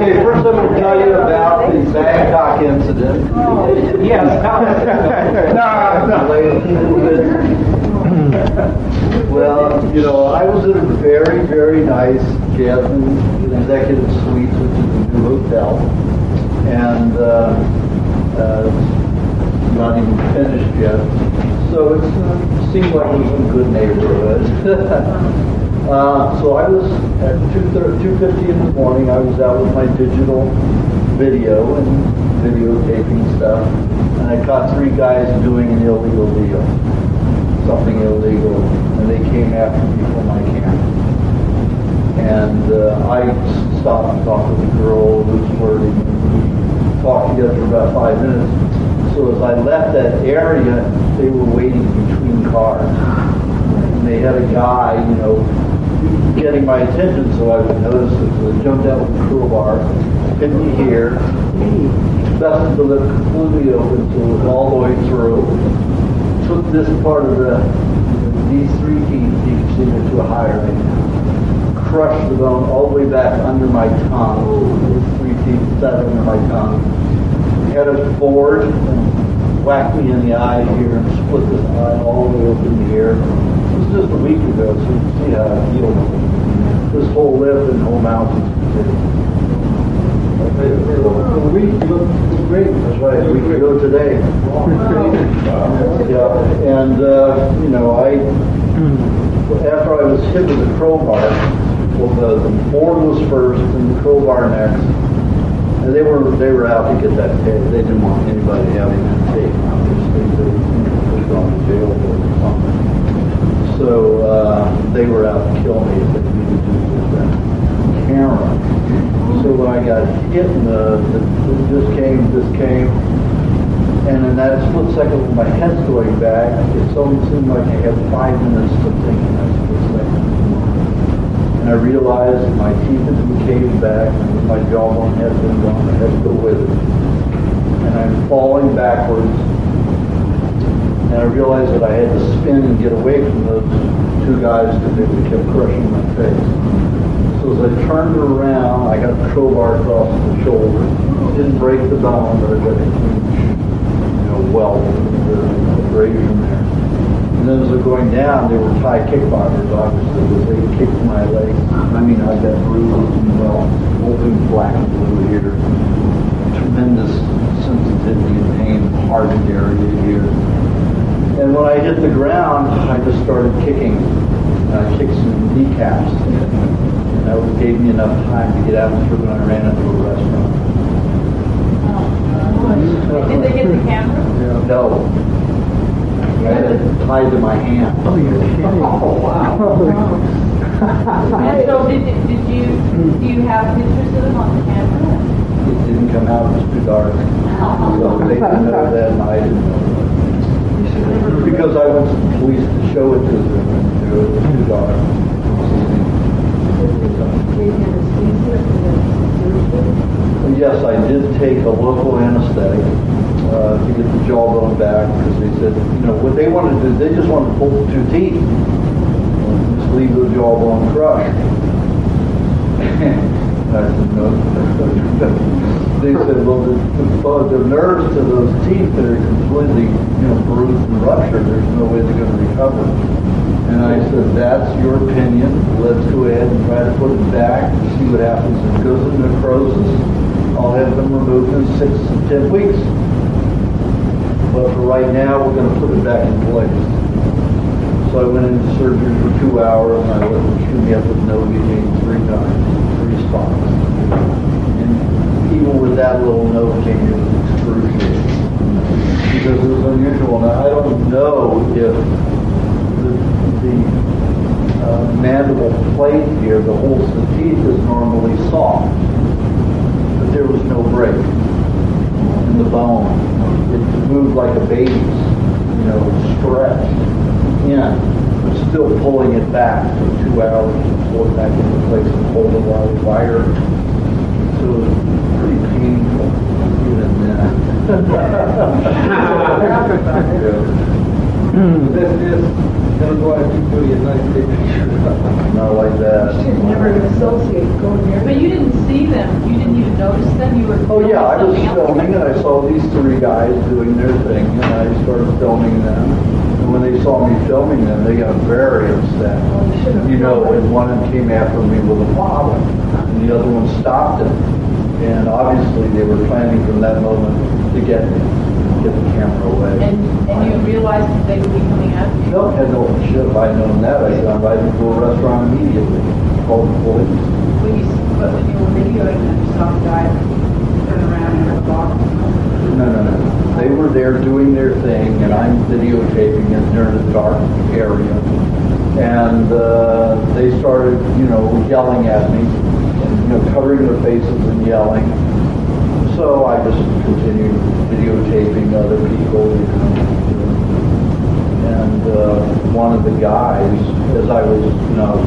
Okay, first I'm going to tell you about the Bangkok incident. Yes. Well, you know, I was in a very, very nice Jasmine Executive Suites, which is a new hotel, and not even finished yet. So it seemed like it was a good neighborhood. So I was at 2:50 in the morning. I was out with my digital video and videotaping stuff, and I caught 3 guys doing an illegal deal, something illegal, and they came after me for my camera. And I stopped and talked with the girl who was flirting, and we talked together for about 5 minutes. So as I left that area, they were waiting between cars. And they had a guy, you know, getting my attention so I would notice it. So I jumped out with a crowbar, hit me here, busted the lip completely open so it was all the way through. Took this part of these 3 teeth, you can see they're too high right now. Crushed the bone all the way back under my tongue. These 3 teeth sat under my tongue. Headed forward and whacked me in the eye here and split this eye all the way open here. It was just a week ago, so you can see how I healed. This whole lip and whole mouth is completely. A week, you look great. That's right, a week ago today. Yeah, and you know, after I was hit with the crowbar, well, the board was first and the crowbar next. And they were out to get that tape. They didn't want anybody having that tape. Obviously, they were going to jail or something. So they were out to kill me if they needed to with that camera. So when I got hit, this came, and in that split second when my head's going back, it only seemed like I had 5 minutes to think in that split second. And I realized that my teeth had been caved back, and my jawbone had been gone. I had to go with it. And I'm falling backwards. And I realized that I had to spin and get away from those 2 guys because they kept crushing my face. So as I turned around, I got a crowbar across the shoulder. Didn't break the bone, but I got a huge, welt, abrasion there. And then as they're going down, they were Thai kickboxers, obviously, because they kicked my leg. I mean, I got bruises and open black and blue here. Tremendous sensitivity and pain, hardened area here. And when I hit the ground, I just started kicking. I kicked some kneecaps. And that gave me enough time to get out through when I ran into a restaurant. Did they get the camera? No. I had it tied to my hand. Oh, you're kidding. Oh, wow. And so do you have pictures of them on the camera? It didn't come out, it was too dark. So they didn't know that, and I didn't know that. Because I went to the police to show it to them, and it was too dark. Yes, I did take a local anesthetic to get the jawbone back, because they said, what they wanted to do, they just wanted to pull the 2 teeth. Just leave the jawbone crushed. I said, no. They said, well, the nerves to those teeth that are completely, bruised and ruptured, there's no way they're going to recover. And I said, that's your opinion. Let's go ahead and try to put it back and see what happens. If it goes into necrosis, I'll have them removed in 6 to 10 weeks. But for right now, we're going to put it back in place. So I went into surgery for 2 hours, and I let them shoot me up with Novocaine 3 times, 3 spots. And even with that little Novocaine, it was excruciating. Because it was unusual. Now, I don't know if the mandible plate here, the holes of the teeth, is normally soft. But there was no break in the bone. It moved like a baby's, stretched in, but still pulling it back for 2 hours to pull it back into place and hold it while it wired. So it was pretty painful even then. That's go out at 2:30 at night and take pictures. Not like that. Should never associate going there. But you didn't see them, you didn't even notice them, you were. Oh yeah, I was filming something else. filming and I saw these three guys doing their thing and I started filming them. And when they saw me filming them, they got very upset. You know, and one of them came after me with a bottle and the other one stopped him. And obviously they were planning from that moment to get me, get the camera away. And you realized that they would be coming after you? No, had no, should have I known that, I'd gone right into a restaurant immediately, called the police. But when you were videoing them, you saw the guy turn around and have a box. No. They were there doing their thing, and I'm videotaping it. They're in a dark area. And they started, yelling at me, covering their faces and yelling. So I just continued videotaping other people. And one of the guys, as I was,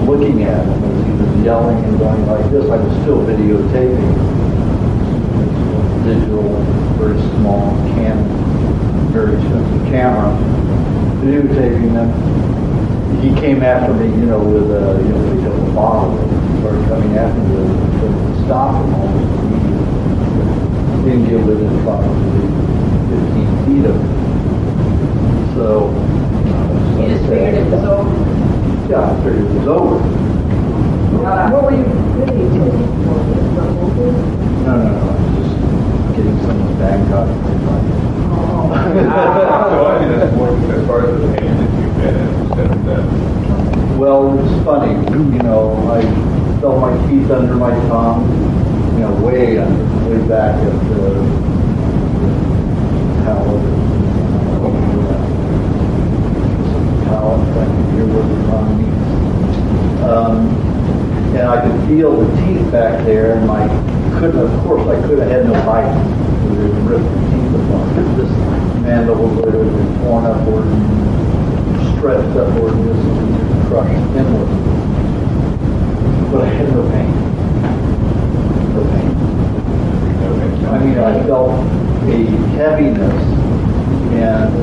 looking at him, as he was yelling and going like this, I was still videotaping. Digital, very small very expensive camera, videotaping them. He came after me, with a, picked up a bottle and started coming after me to stop him almost immediately. Didn't get within probably 15 feet of me. So, You just figured it was over? Yeah, I figured it was over. What were you videotaping? No, I was just getting someone's bag cut. So, I mean, that's more as far as the pain that you've been in, instead of that. Well, it's funny, I felt my teeth under my tongue, way back at the palate. Palate, I can hear where the tongue meets. And I could feel the teeth back there, and of course, I could have had no bite. They ripped the teeth apart. This mandible would have been torn upward and stretched upward and just crushed inward. But I had no pain. No pain. I mean, I felt a heaviness and a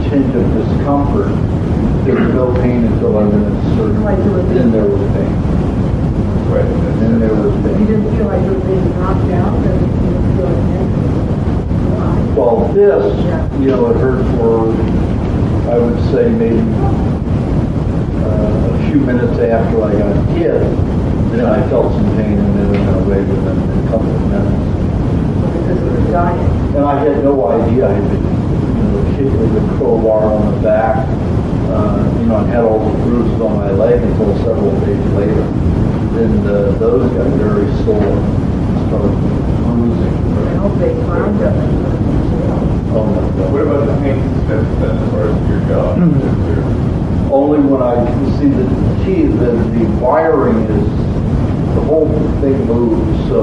tinge of discomfort. There was no pain until I went into surgery. Then there was pain. Right. Then there was You pain. didn't feel like you were being knocked out, or you didn't feel like that? Well, this, it hurt for, I would say, maybe a few minutes after I got hit. Then I felt some pain and then it went away within a couple of minutes. Because of the diet. And I had no idea I had been, hit with a crowbar on the back. I had all the bruises on my leg until several days later. Then those got very sore. Started bruising. I hope they found them. Oh my God. What about the pain as far as your jaw? Only when I can see the teeth, the wiring is, the whole thing moves, so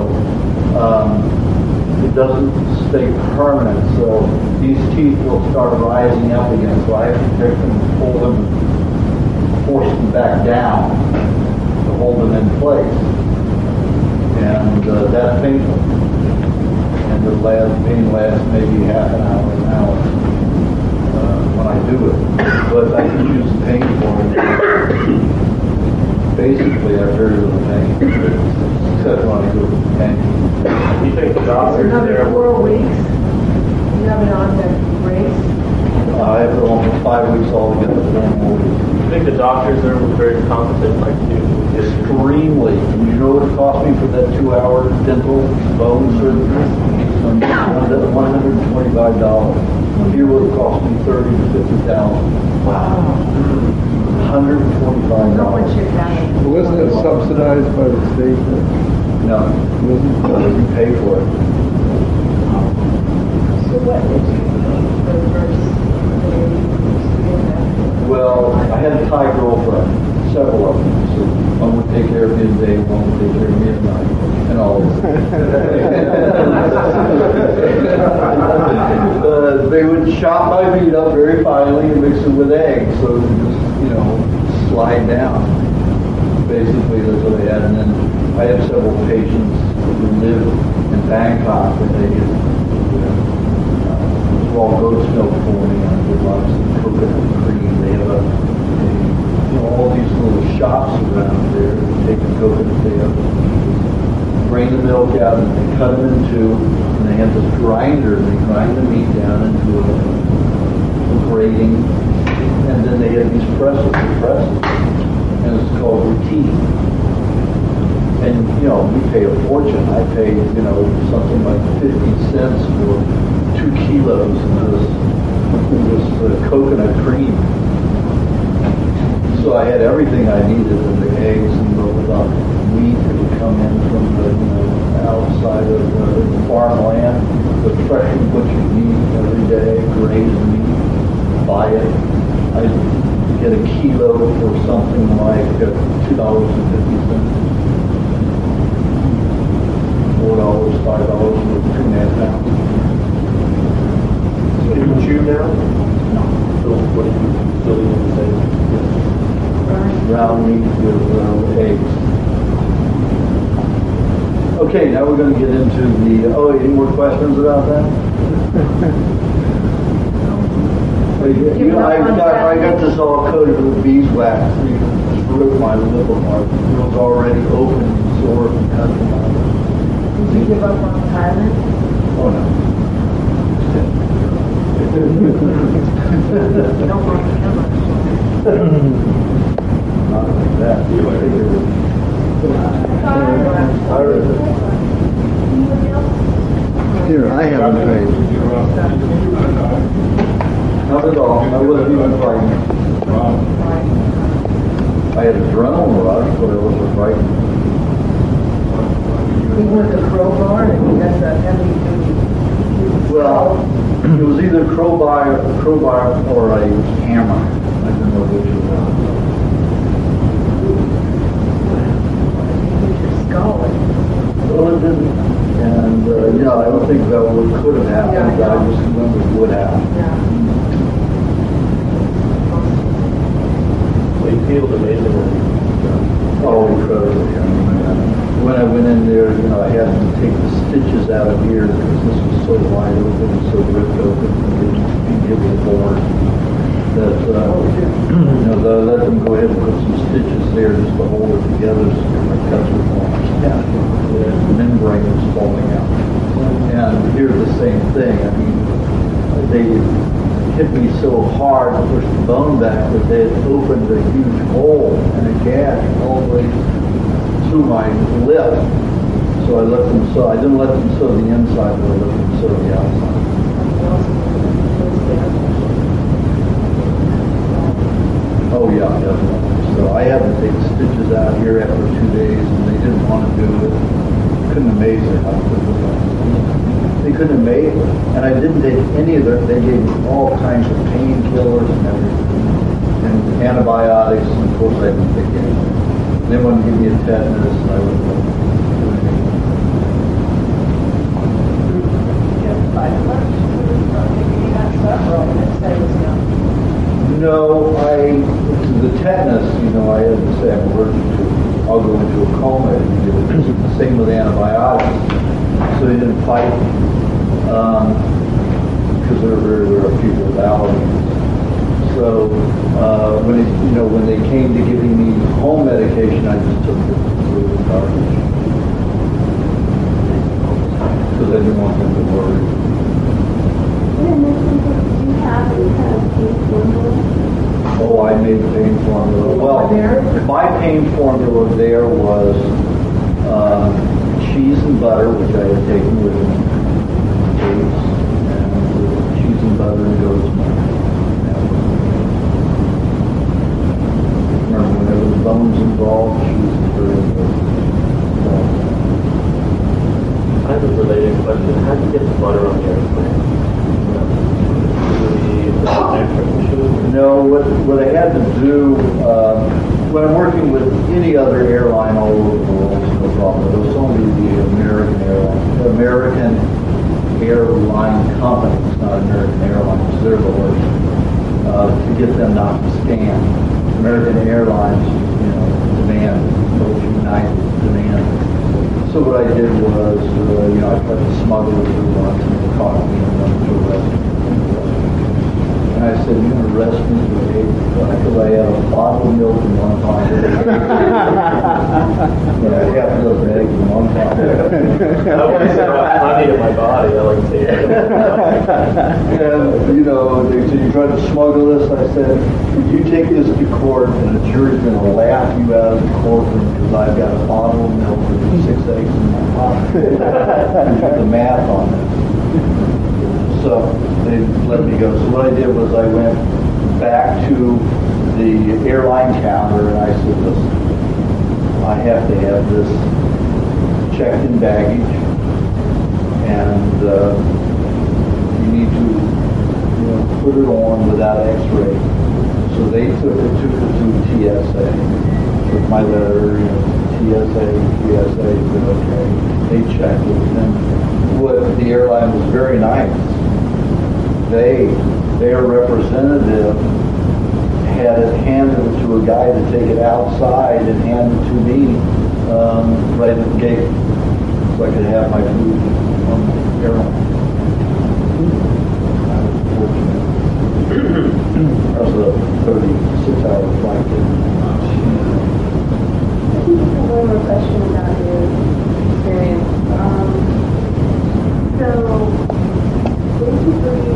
it doesn't stay permanent. So these teeth will start rising up again, so I have to pick them, pull them, force them back down to hold them in place. And that's painful. And the pain lasts maybe half an hour, an hour. When I do it, but I can use the pain for it. Basically, I have very little pain, except when I go to the pain. You think the It's doctors another there 4 weeks. You have it on the brace. I have it on for 5 weeks altogether, 4 more weeks. I think the doctors there were very competent, like you. Extremely. And you know what it cost me for that 2-hour dental bone surgery? $125. Here would have cost me $30,000 to $50,000. Wow. $125. No one should have it. Well, isn't it subsidized by the state? No, you pay for it. So what did you reverse? Well, I had a Thai girlfriend, several of them. So one would take care of me at day, one would take care of me at night, and all this. They would chop my meat up very finely and mix it with eggs, so it would just, slide down. Basically, that's what they had. And then I have several patients who live in Bangkok, and they just, it was all goat's milk for me. I did lots of coconut cream. drain the milk out, and they cut them in two, and they have this grinder, and they grind the meat down into a grating, and then they have these presses, and it's called routine. And, you know, we pay a fortune. I pay, you know, something like 50 cents for 2 kilos of this coconut cream. So I had everything I needed, and the eggs and the meat that would come in from the, you know, outside of the farmland, the freshly butchered meat every day, grazed meat, buy it. I get a kilo for something like $2.50. $4, $5 for 2.5 pounds. Can you chew now? No. So what do you still eat the same? Ground meat with eggs. Okay, now we're going to get into the. Oh, any more questions about that? You know, I got this all coated with beeswax. You can just rip my lip apart. It was already open and sore from cutting out. Did you give up on Thailand? Oh no. Don't want to kill us. Not like that. Here, I haven't paid. Not at all. I wasn't even frightened. I had adrenaline rush, but I wasn't frightened. He went to crowbar, and that's a heavy duty. Well, it was either crowbar or a hammer. I didn't know which it was. Skull. Well, it didn't. And, I don't think that could have happened. Yeah, I just remember it would happen. Yeah. So you healed amazingly. Oh, incredibly. I mean, when I went in there, I had to take the stitches out of here because this was so wide open and so ripped open and it was born. That, they let them go ahead and put some stitches there just to hold it together so my cuts were falling down. The membrane was falling out. And here's the same thing. I mean, they hit me so hard to push the bone back that they had opened a huge hole and a gash all the way through my lip. So I didn't let them sew the inside, but I let them sew the outside. Oh yeah, definitely. So I had to take stitches out here after 2 days, and they didn't want to do it. Couldn't have made it. They couldn't have made it, and I didn't take any of their. They gave me all kinds of painkillers and everything, and antibiotics, and of course I didn't take anything. They wanted to give me a tetanus, and I wouldn't do anything. No, the tetanus, I had to say I'm allergic to. I'll go into a coma if you do it. It's the same with antibiotics. So they didn't fight because there are very rare people with allergies. So when they came to giving me home medication, I just took it through the garbage because I didn't want them to worry. Oh, I made pain formula. Well, my pain formula there was cheese and butter, which I had taken with me, dates, and cheese and butter and goat's milk. Remember, whenever the bone's involved, cheese is very important. I have a related question. How do you get the butter on the airplane? No, what I had to do, when I'm working with any other airline all over the world, it's no problem. It was only the American Airline Company, it's not American Airlines, they're the worst, to get them not to scan. American Airlines, demand, United demand. So what I did was, I tried to smuggle it through once and they caught me and went to arrest me. And I said, you're going to arrest me because I had a bottle of milk in one pocket. And I had half a dozen eggs in one pocket. And, you know, they said, you tried to smuggle this? I said, you take this to court and the jury's going to laugh you out of the courtroom because I've got a bottle of milk and 6 eggs in my pocket. Do the math on it. So they let me go. So what I did was I went back to the airline counter and I said, listen, I have to have this checked in baggage, and you need to, put it on without X-ray. So they took it to TSA, took my letter, TSA, said okay. They checked it, and the airline was very nice. Their representative had it handed to a guy to take it outside and hand it to me right at the gate so I could have my food on the airline. I was fortunate. That was a 36-hour flight. I think one more question about your experience. So basically,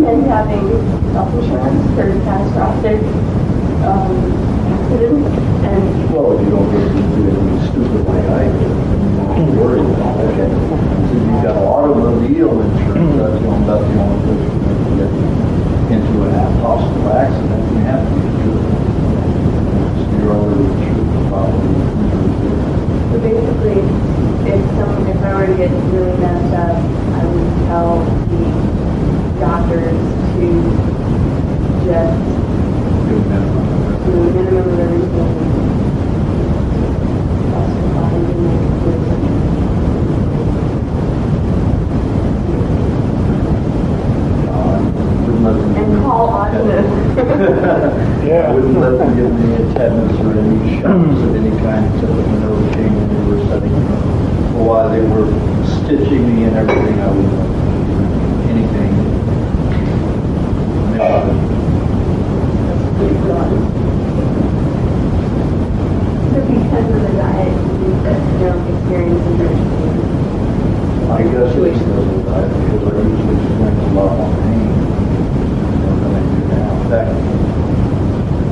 men having self-insurance for catastrophic accidents, and Well, if you don't get into anything stupid like I did, then you don't have to worry about it. So you've got automobile insurance, that's about the only place you're going to get into a possible accident. You have to be insured. So you're already insured, probably. so basically, if I were to get really messed up, I would tell the doctors to just do a minimum of everything. And call Aajonus. Yeah. I wouldn't let them give me any tetanus or any shots of any kind except when they came and they were setting me up. Well, while they were stitching me and everything, I wouldn't let them do anything. So because of the diet, you don't experience emergency. I guess it's because of that, because I usually experience a lot more pain than I do now. In fact,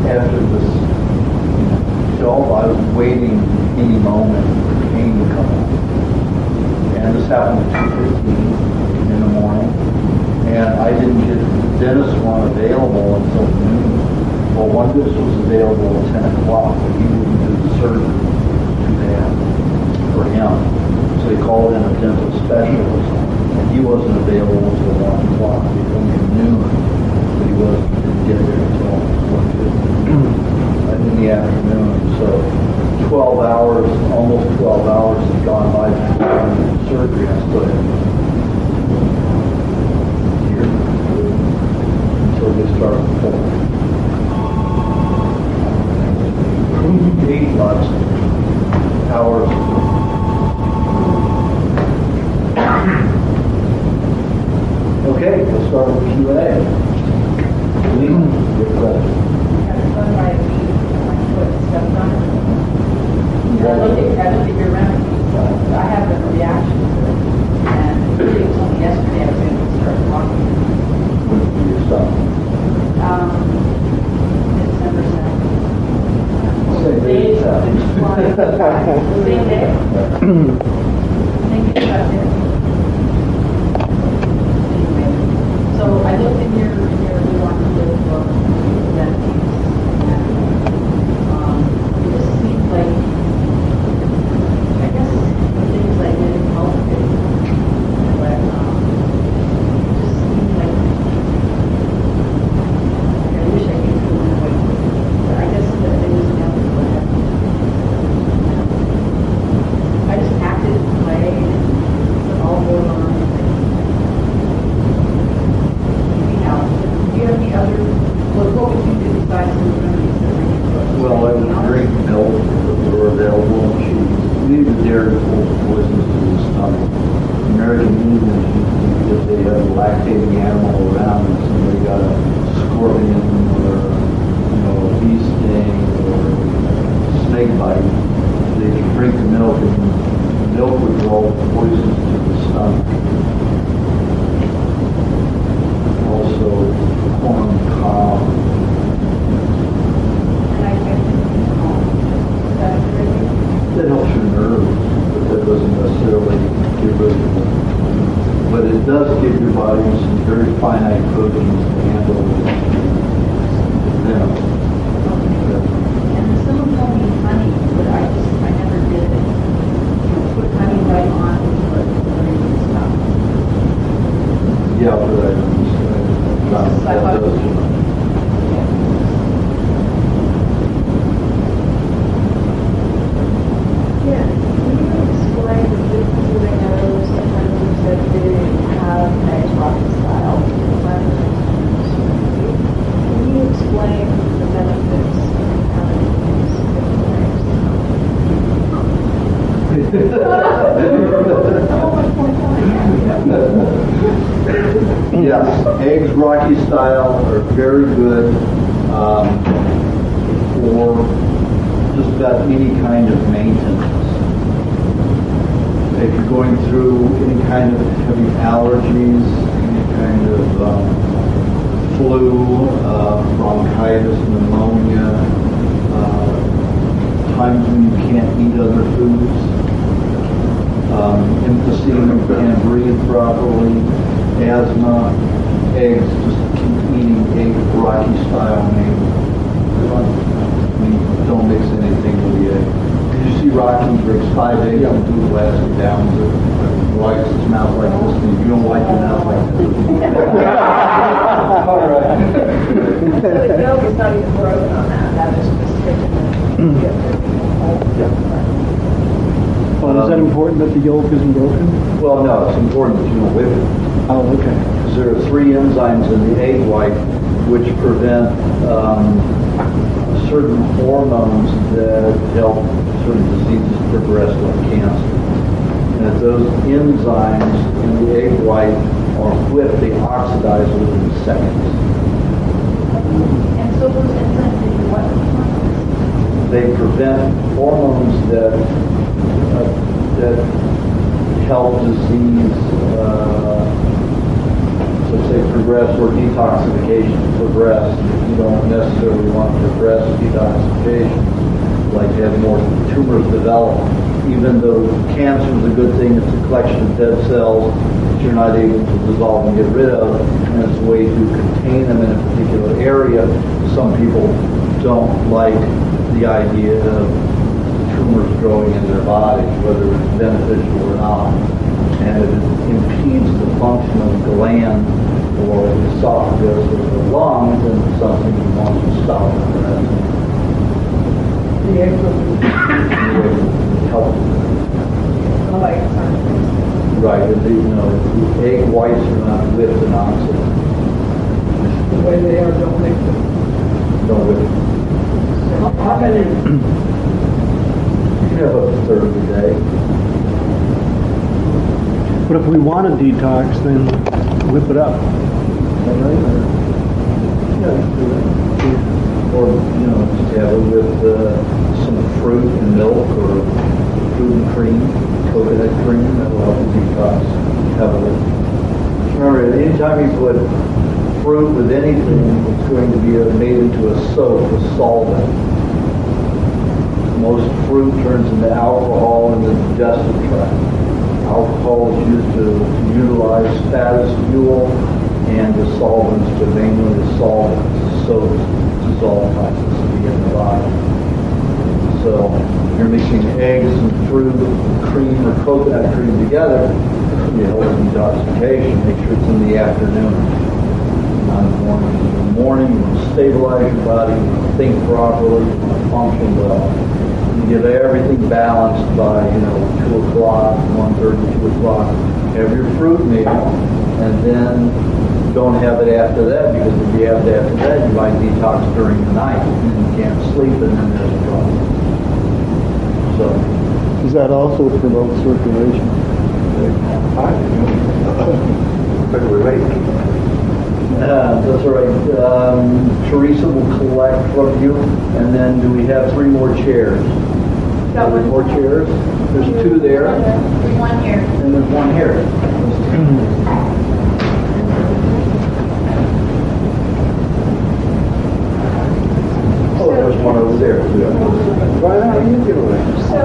after this job, I was waiting any moment for the pain to come out. And this happened at 2:15 in the morning, and I didn't get the dentist one available until noon. Well, one dentist was available at 10 o'clock, but he wouldn't do the surgery. It was too bad for him. So he called in a dental specialist, and he wasn't available until 1 o'clock. He told me at noon, but he didn't get there until 1:50 in the afternoon. So 12 hours, almost 12 hours had gone by since the surgery. I still had here until they started pulling. 8 lots of hours. Okay, we'll start with Q&A. Please, your question. my foot stepped on it. I looked at your remedies, so I have a reaction to it. And they told me yesterday I was going to start walking. When do you stop? December 2nd. Same day. Same day? I think it's about there. Anyway, so I looked in your remarkable book, that it just seems like, I guess, things like getting healthy, but it just seems like, I wish I could do it, but I guess that it was never what happened. I just acted in play, and it's all going on. Anyhow, do you have any other, what would you do besides the remedies that we need? Well, I would drink milk that were available, and she leave the dairy full of poisons to the stomach. American Indians, if they have a lactating animal around and somebody got a scorpion or, a bee sting or snake bite, they could drink the milk and the milk would draw poisons to the stomach. does give your body some very finite proteins to handle them. And someone told me honey, but I never did it. Put honey right on it, but stop. Yeah, but that does. Yeah, can you explain the differences? I know sometimes you said they have nice rocky style. Can you explain the benefits of having these different Yes, eggs Rocky style are very good for just about any kind of maintenance. If you're going through any kind of heavy allergies, any kind of flu, bronchitis, pneumonia, times when you can't eat other foods, emphysema, you can't breathe properly, asthma, eggs, just keep eating egg Rocky style maybe. Don't mix anything with the egg. Did you see Rocky breaks 5 eggs and 2 glasses down to wipes his mouth like this, and you don't wipe your mouth like this. All right. So the yolk is not even broken on that, that is just taken. Well, is that important that the yolk isn't broken? Well, no, it's important that you don't whip it. Oh, okay. Because there are 3 enzymes in the egg white which prevent certain hormones that help certain diseases progress like cancer. And if those enzymes in the egg white are whipped, they oxidize within seconds. And so those enzymes do what? They prevent hormones that help disease, so say progress or detoxification progress. You don't necessarily want to progress detoxification, like to have more tumors develop. Even though cancer is a good thing, it's a collection of dead cells that you're not able to dissolve and get rid of, and it's a way to contain them in a particular area. Some people don't like the idea of tumors growing in their bodies, whether it's beneficial or not. And if it impedes the function of the gland or the esophagus or the lungs, then it's something you want to stop. The egg will Help. like, Right, the egg whites are not whipped and oxidized. the way they are, don't mix them. Don't whip them. How many? You can have up to 30 a day. But if we want a detox, then whip it up. Yeah, you can do that. Or, just have it with some fruit and milk or fruit and cream, coconut cream, that'll help you detox heavily. Remember, anytime you put fruit with anything, it's going to be made into a soap, a solvent. Most fruit turns into alcohol in the digestive tract. Alcohol is used to utilize fat as fuel, and the solvents, but mainly the solvents, soaps, dissolve toxicity in the body. So you're mixing eggs and fruit, cream or coconut cream together, you help detoxification. Make sure it's in the afternoon, not in the morning. In the morning, you want to stabilize your body, you want to think properly, you want to function well. You get everything balanced by, 2 o'clock, 1:30, 2 o'clock. Have your fruit meal, and then don't have it after that, because if you have it after that, you might detox during the night, and you can't sleep, and then there's a problem. So, Does that also promote circulation? that's all right. Teresa will collect from you, and then do we have 3 more chairs? Got one. More chairs? There's 2 there, There's one here. and there's 1 here. Oh, there's 1 over there, too. Why not you do it? So,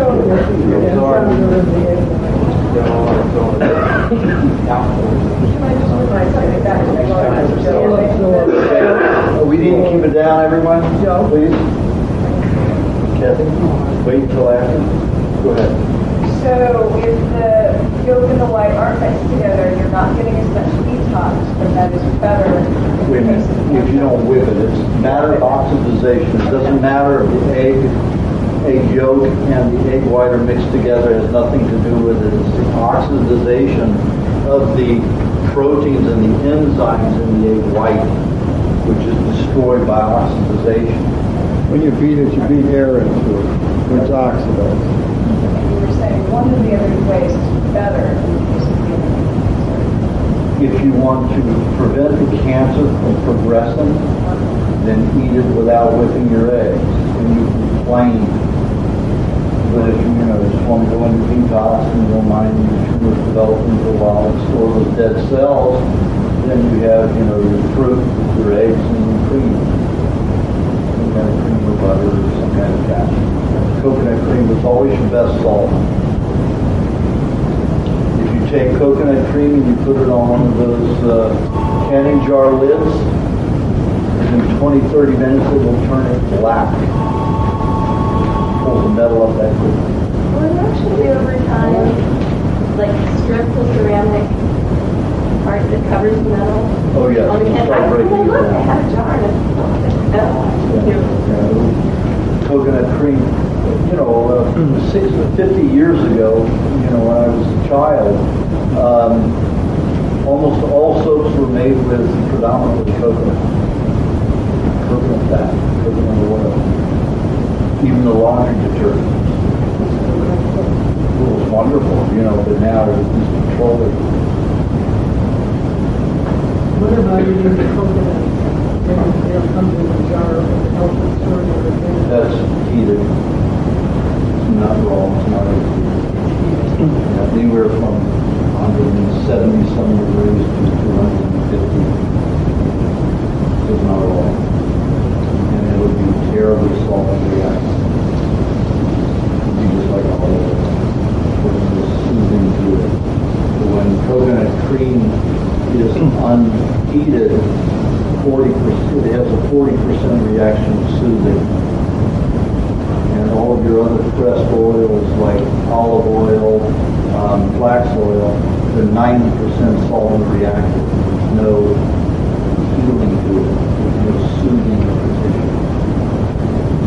down, everyone, please. Kathy, wait until after. Go ahead. So if the yolk and the white aren't mixed together, you're not getting as much detox, but that is better. Wait a minute. If you don't whip it, it's a matter of oxidization. It doesn't matter if the egg yolk and the egg white are mixed together. It has nothing to do with it. It's the oxidization of the proteins and the enzymes in the egg white, which is destroyed by oxidization. When you beat it, you beat air into it. It's oxidized. You were saying one of the other ways is better in the case of the If you want to prevent the cancer from progressing, then eat it without whipping your eggs. And you can plain. But if you just want to go into detox and you don't mind your tumors developing for a while and store those dead cells, then you have, your fruit, your eggs, and your cream. Some kind of cream or butter or some kind of fat. Coconut cream is always your best salt. If you take coconut cream and you put it on one of those canning jar lids, in 20-30 minutes it will turn it black. Pull the metal up that quickly. Well, it actually over time, like strip the ceramic part that covers the metal. Oh yeah, On the can. start breaking it Look, I down. had a jar and it's metal. Coconut cream, 50 years ago, when I was a child, almost all soaps were made with predominantly coconut fat, coconut oil. Even the laundry detergent. It was wonderful, but now it's petroleum. What about using the coconut? It comes in a jar of health and storage or That's heated. It's not raw, it's not heated. Anywhere from 170 some degrees to 250. It's not raw. And it would be terribly salty reaction. It'd be just like all of it. It's soothing to it. But when coconut cream is unheated, 40%, it has a 40% reaction of soothing. And all of your other pressed oils like olive oil, flax oil, they're 90% solvent reactive. There's no healing to it. There's no soothing of the tissue.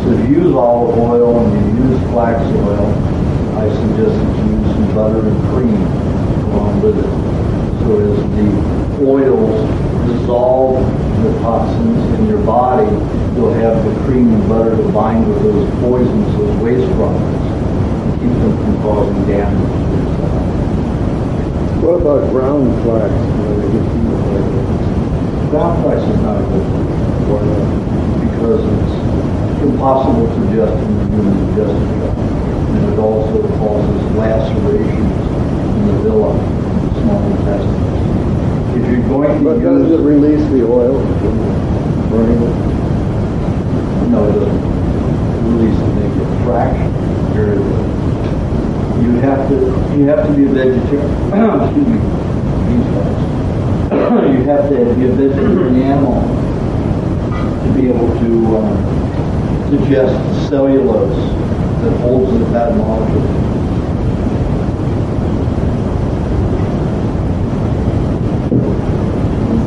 So if you use olive oil and you use flax oil, I suggest that you use some butter and cream along with it. So as the oils dissolve the toxins in your body, you'll have the cream and butter to bind with those poisons, those waste products, and keep them from causing damage to yourself. What about ground flax? Ground flax is not a good thing. Why not? Because it's impossible to digest in the human digestive tract. And it also causes lacerations in the villi, the small intestines. If you're going to But does it release the oil? Burning it? No, it doesn't release the negative fraction. You have to be a vegetarian. Excuse me. You have to be a vegetarian animal to be able to digest cellulose that holds the fat molecule.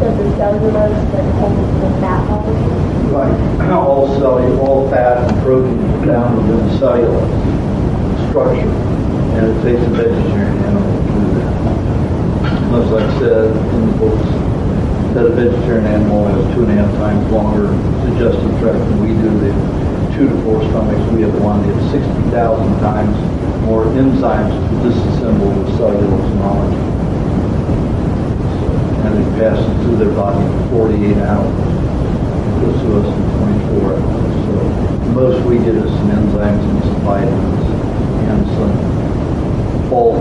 The cellulose that holds the fat molecule. Right. All fat and protein is found within the cellulose structure, and it takes a vegetarian animal to do that. Much like I said in the books, that a vegetarian animal has 2.5 times longer digestive tract than we do. They have 2 to 4 stomachs. We have 1. They have 60,000 times more enzymes to disassemble the cellulose molecule. And it passes through their body in 48 hours. It goes to us in 24 hours. So the most we get is some enzymes and some vitamins and some bulk.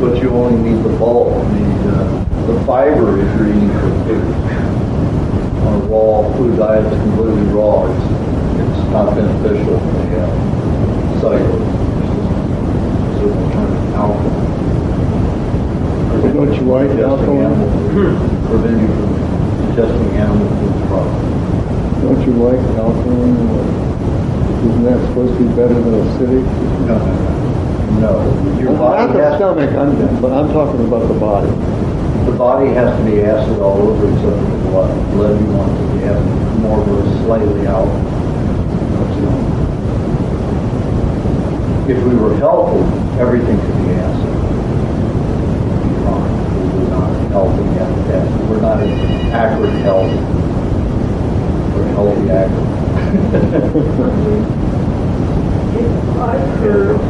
But you only need the bulk. The fiber if you're eating for food. On a raw food diet that's completely raw, it's not beneficial for the cellulose. So it will turn to alcohol. Don't you like alcohol? Prevent you from digesting animal food properly. Don't you like alkaline? Isn't that supposed to be better than acidic? No. Your body Not the has, stomach, but I'm talking about the body. the body has to be acid all over except for the blood. Blood you want to be have more of a slightly out. If we were healthy, everything could be acid. We're not healthy yet. We're not in acrid health. We're healthy acrid. I've heard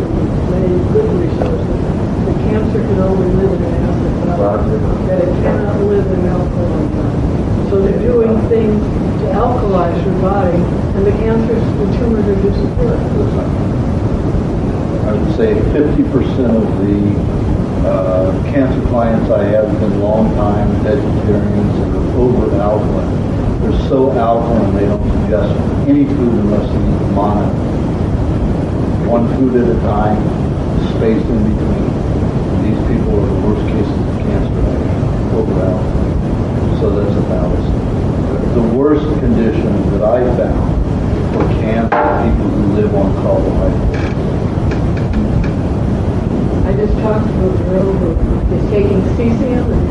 many good resources that cancer can only live in acid, that it cannot live in alkaline. So they're doing things to alkalize your body, and the tumors are disappearing. I would say 50% of the cancer clients I have have been long-time vegetarians and are over alkaline. They're so alkaline they don't ingest any food unless they eat mono. One food at a time, spaced in between. These people are the worst cases of cancer over alkaline. So that's a fallacy. The worst condition that I found for cancer are people who live on carbohydrates. I just talked to a girl who is taking cesium and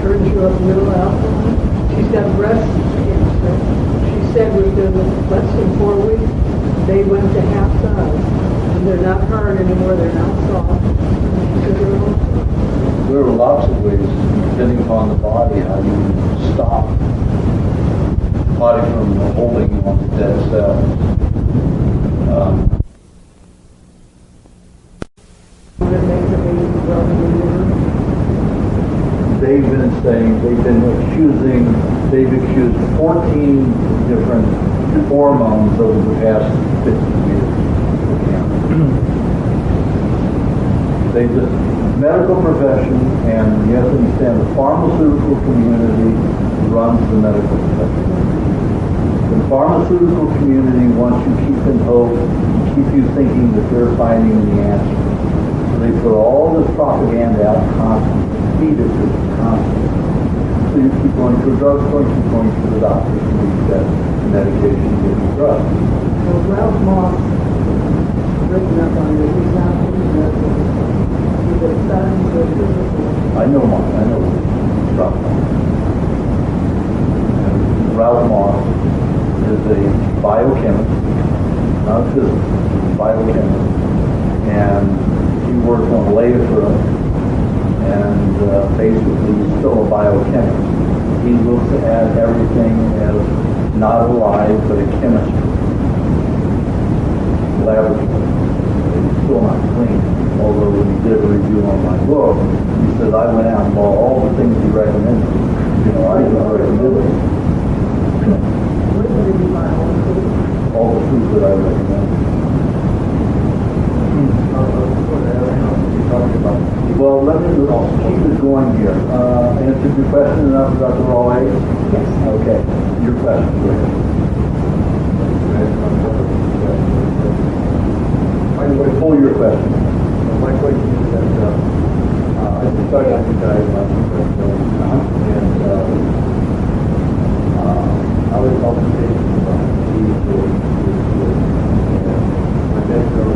turns you up real alkaline. She's got breast cancer. She said within less than 4 weeks, they went to half size. And they're not hard anymore, they're not soft. There are lots of ways, depending upon the body, how you stop the body from holding on to dead cells. They've accused 14 different hormones over the past 50 years. The medical profession, and you have to understand, the pharmaceutical community runs the medical profession. The pharmaceutical community wants you to keep in hope, keep you thinking that they're finding the answer. So they put all this propaganda out constantly, feed it to you constantly. So you keep going to a drugstore, keep going to the doctor to get medication, get the drug. Well, Ralph Moss written up on this. He's not I know Ralph Moss. And Ralph Moss is a biochemist, not a physicist, he's a biochemist, and he works on laser, and basically he's still a biochemist. He looks at everything as not alive, but a chemistry laboratory. It's still not clean. Although when he did a review on my book, he said I went out and bought all the things he recommended. I didn't recommend it. All the foods that I recommend. Well, I'll keep it going here. Answered your question enough about the raw eggs? Yes. Okay. Your question, go ahead. Pull your question. My question is that I just started out to diet last week, and I was helping patients about cheese or my best girl,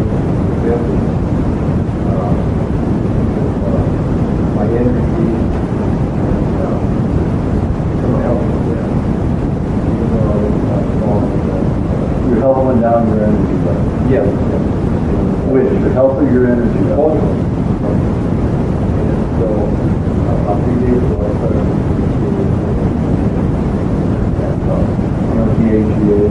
my energy, and some help with that. Even though I was small. Your health went down, your energy level. Yes. Which, your health or your energy level? And so, a few days ago, I started DHEA.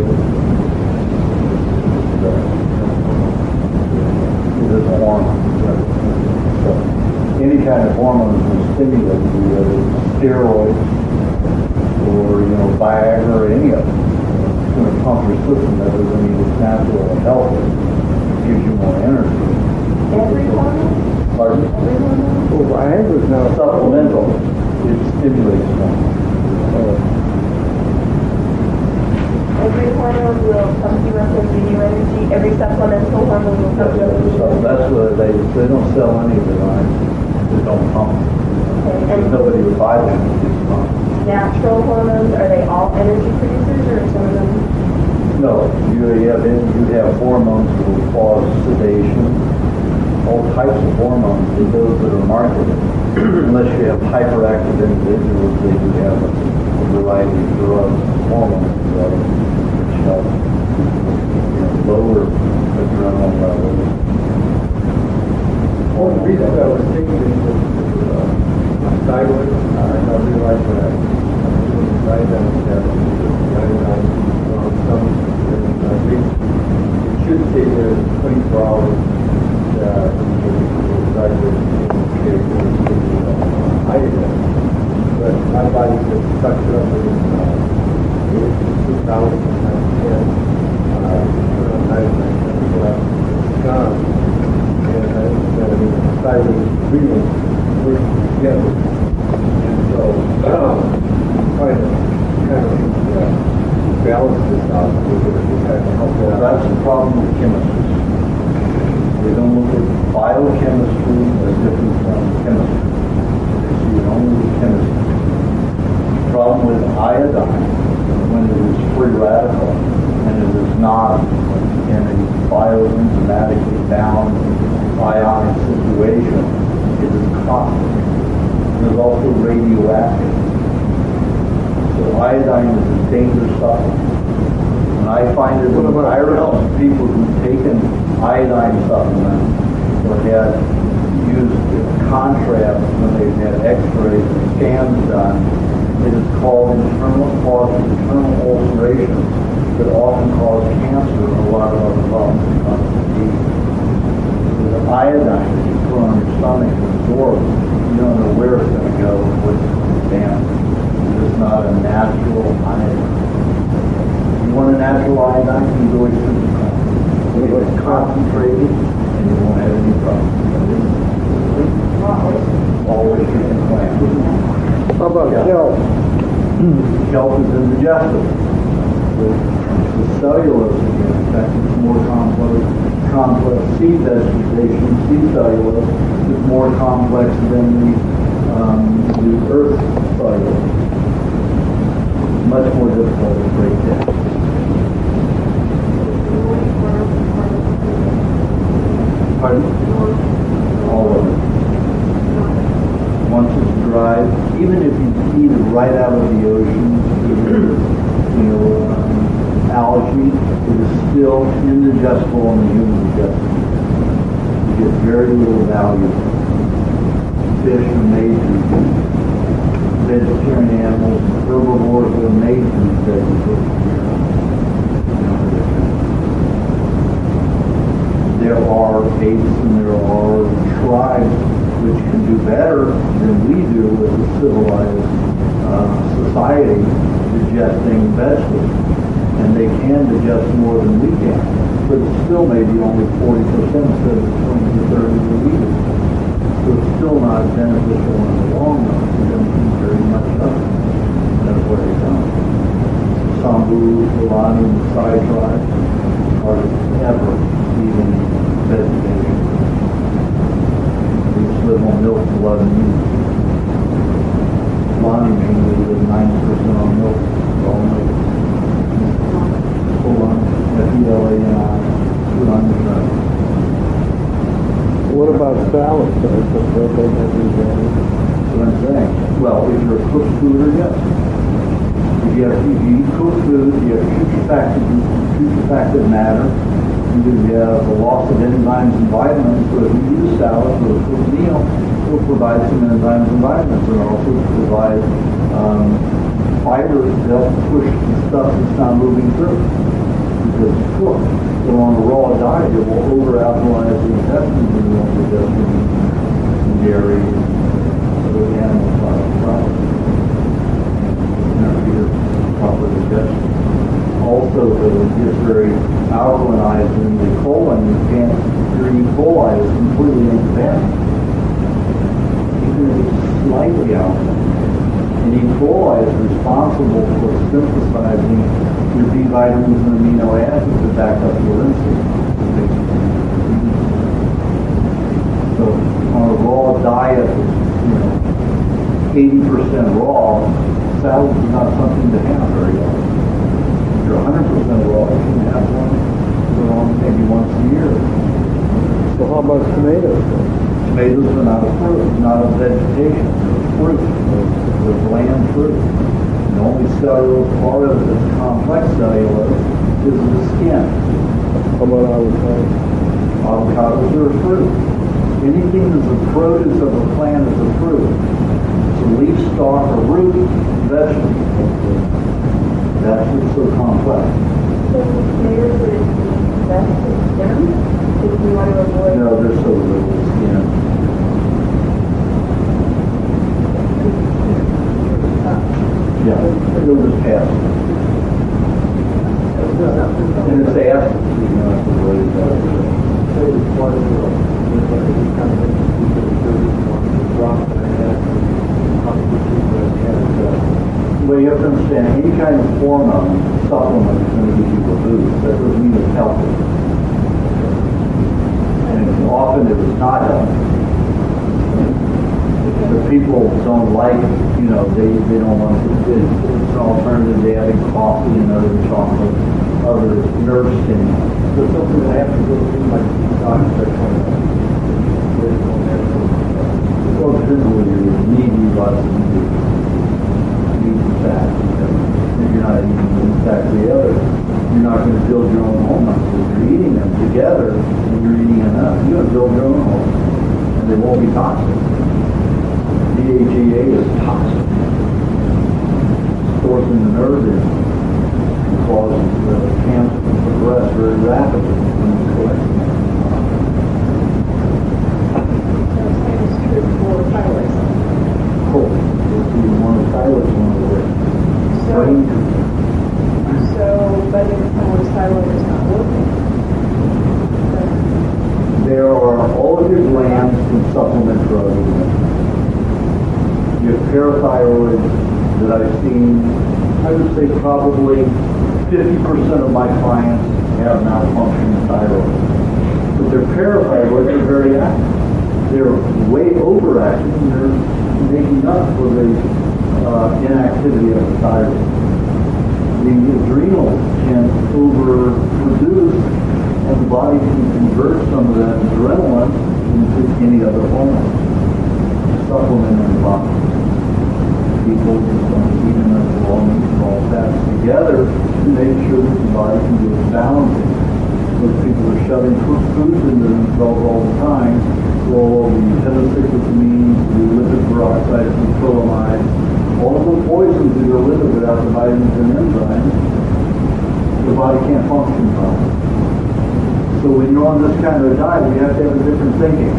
Is it a hormone? So, any kind of hormone will stimulate you, whether it's steroids or, Viagra or any of them. It's going to pump your system. That doesn't mean it's natural and healthy. Gives you more energy. Every hormone? Pardon? Well, Viagra's now Supplemental. It stimulates more. Every hormone will pump you up and give you energy. Every supplemental hormone will pump you up and give you So energy. that's what they don't sell any of it on. They don't pump. Okay. Nobody would buy them. It's pump. natural hormones, are they all energy producers or some of them? No, you have hormones that will cause sedation, all types of hormones, and those that are marketed. Unless you have hyperactive individuals, they do have a variety of drugs, hormones, which help lower adrenaline levels. Well, the reason I was taking this was thyroid. I realized that I was doing the iodine test, the iodine from some it should stay there 24 hours. But my body just sucks it up with 2,000 times 10. Put on iodine, it's gone. And thyroid renal work together. And so, trying to kind of balance this out a little bit to kind of help that out. That's the problem with chemistry. They don't look at biochemistry as different from chemistry. They see it only with chemistry. The problem with iodine, when it is free radical and it is not in a bioenzymatically bound ionic situation, it is toxic. It is also radioactive. So iodine is a dangerous substance. And I find it when I help people who've taken iodine supplements or had used contrast when they've had x-rays and scans done, it is called internal ulcerations that often cause cancer and a lot of other problems in constitution. The iodine that you put on your stomach and absorb, you don't know where it's going to go and what's going to damage. It's not a natural iodine. You want a natural iodine, you go to the it's concentrated and you won't have any problems. Always drinking plants. How about kelp? Kelp is indigestible. The cellulose, again, in fact, it's more complex seed vegetation, seed cellulose is more complex than the earth cellulose. Much more difficult to break down. Pardon? All of it. Once it's dried, even if you eat it right out of the ocean, algae, it is still indigestible in the human digestion. You get very little value. Fish are made to eat. Vegetarian animals, herbivores are made to eat vegetarian. There are apes and there are tribes which can do better than we do as a civilized society digesting vegetables. And they can digest more than we can. But it's still maybe only 40% instead of 20 to 30 that we do. So it's still not beneficial in the long run. We don't eat very much of it. That's what they done. Sambu, Fulani, and the Sai tribes are ever eating vegetation. They just live on milk and blood and meat. Fulani mainly live 90% on milk. All milk. Fulani, F-E-L-A-N-I, Fulani tribe. What about salads? That's what they have these days. That's what I'm saying. Well, if you're a cooked fooder, yes. If you eat cooked food, you have putrefaction matter. You have the loss of enzymes and vitamins. So if you use salad for a cooked meal, it will provide some enzymes and vitamins, and also provide fibers to help push the stuff that's not moving through because it's cooked. So on a raw diet, it will over-alkalize the intestines and you won't digest dairy and other animal products. Proper digestion. Also, it gets very alkalinized in the colon. You can't, your E. coli is completely independent. Even if it's slightly alkaline. And E. coli is responsible for synthesizing your B vitamins and amino acids to back up your insulin. So on a raw diet, 80% raw, Salad is not something to have very often. If you're 100% raw, you can have one maybe once a year. So how about tomatoes? Tomatoes are not a fruit, not a vegetation, they're a fruit. They're bland fruit. The only cellulose part of it that's complex cellulose is the skin. How about avocados? Avocados are a fruit. Anything that's a produce of a plant is a fruit. It's a leaf, stalk, or root vegetable. That's what's so complex. So tomatoes would it be best to skin them if we want to avoid? No, they're so little skin. Yeah, it'll just pass. And it's acid, so you don't have to worry about it. Well, you have to understand, any kind of hormone supplement is going to give you a boost. That doesn't mean it's healthy. And often it is not healthy. But people don't like, they don't want to, it's an alternative to having coffee and other chocolate, other nerve stimulants. So something that has to go through like doctor Well, generally you need lots of meat and fat. If you're not eating exactly the other, you're not going to build your own hormones. If you're eating them together and you're eating enough, you're going to build your own hormones. And they won't be toxic. DHEA is toxic. Stores in the nerve and causes cancer to progress very rapidly when it's collecting it. Same is true for thyroid. Cool. You want to thyroid one of the ways. So, but if someone's thyroid is not working, There are all of your glands can supplement drugs. You have parathyroid that I've seen. I would say probably 50% of my clients have malfunctioning thyroid. But their parathyroids are very active. They're way overactive and they're making up for the inactivity of the thyroid. The adrenals can overproduce and the body can convert some of that adrenaline into any other hormone. Supplement in the body. People don't eat enough raw meat and raw fats together to make sure that the body can do its balancing. Those people are shoving foods into themselves all the time. So the heterocyclamines, the lipid peroxides, and acrylamide, all of the poisons that go with it without the vitamins and enzymes, the body can't function properly. So when you're on this kind of a diet, you have to have a different thinking.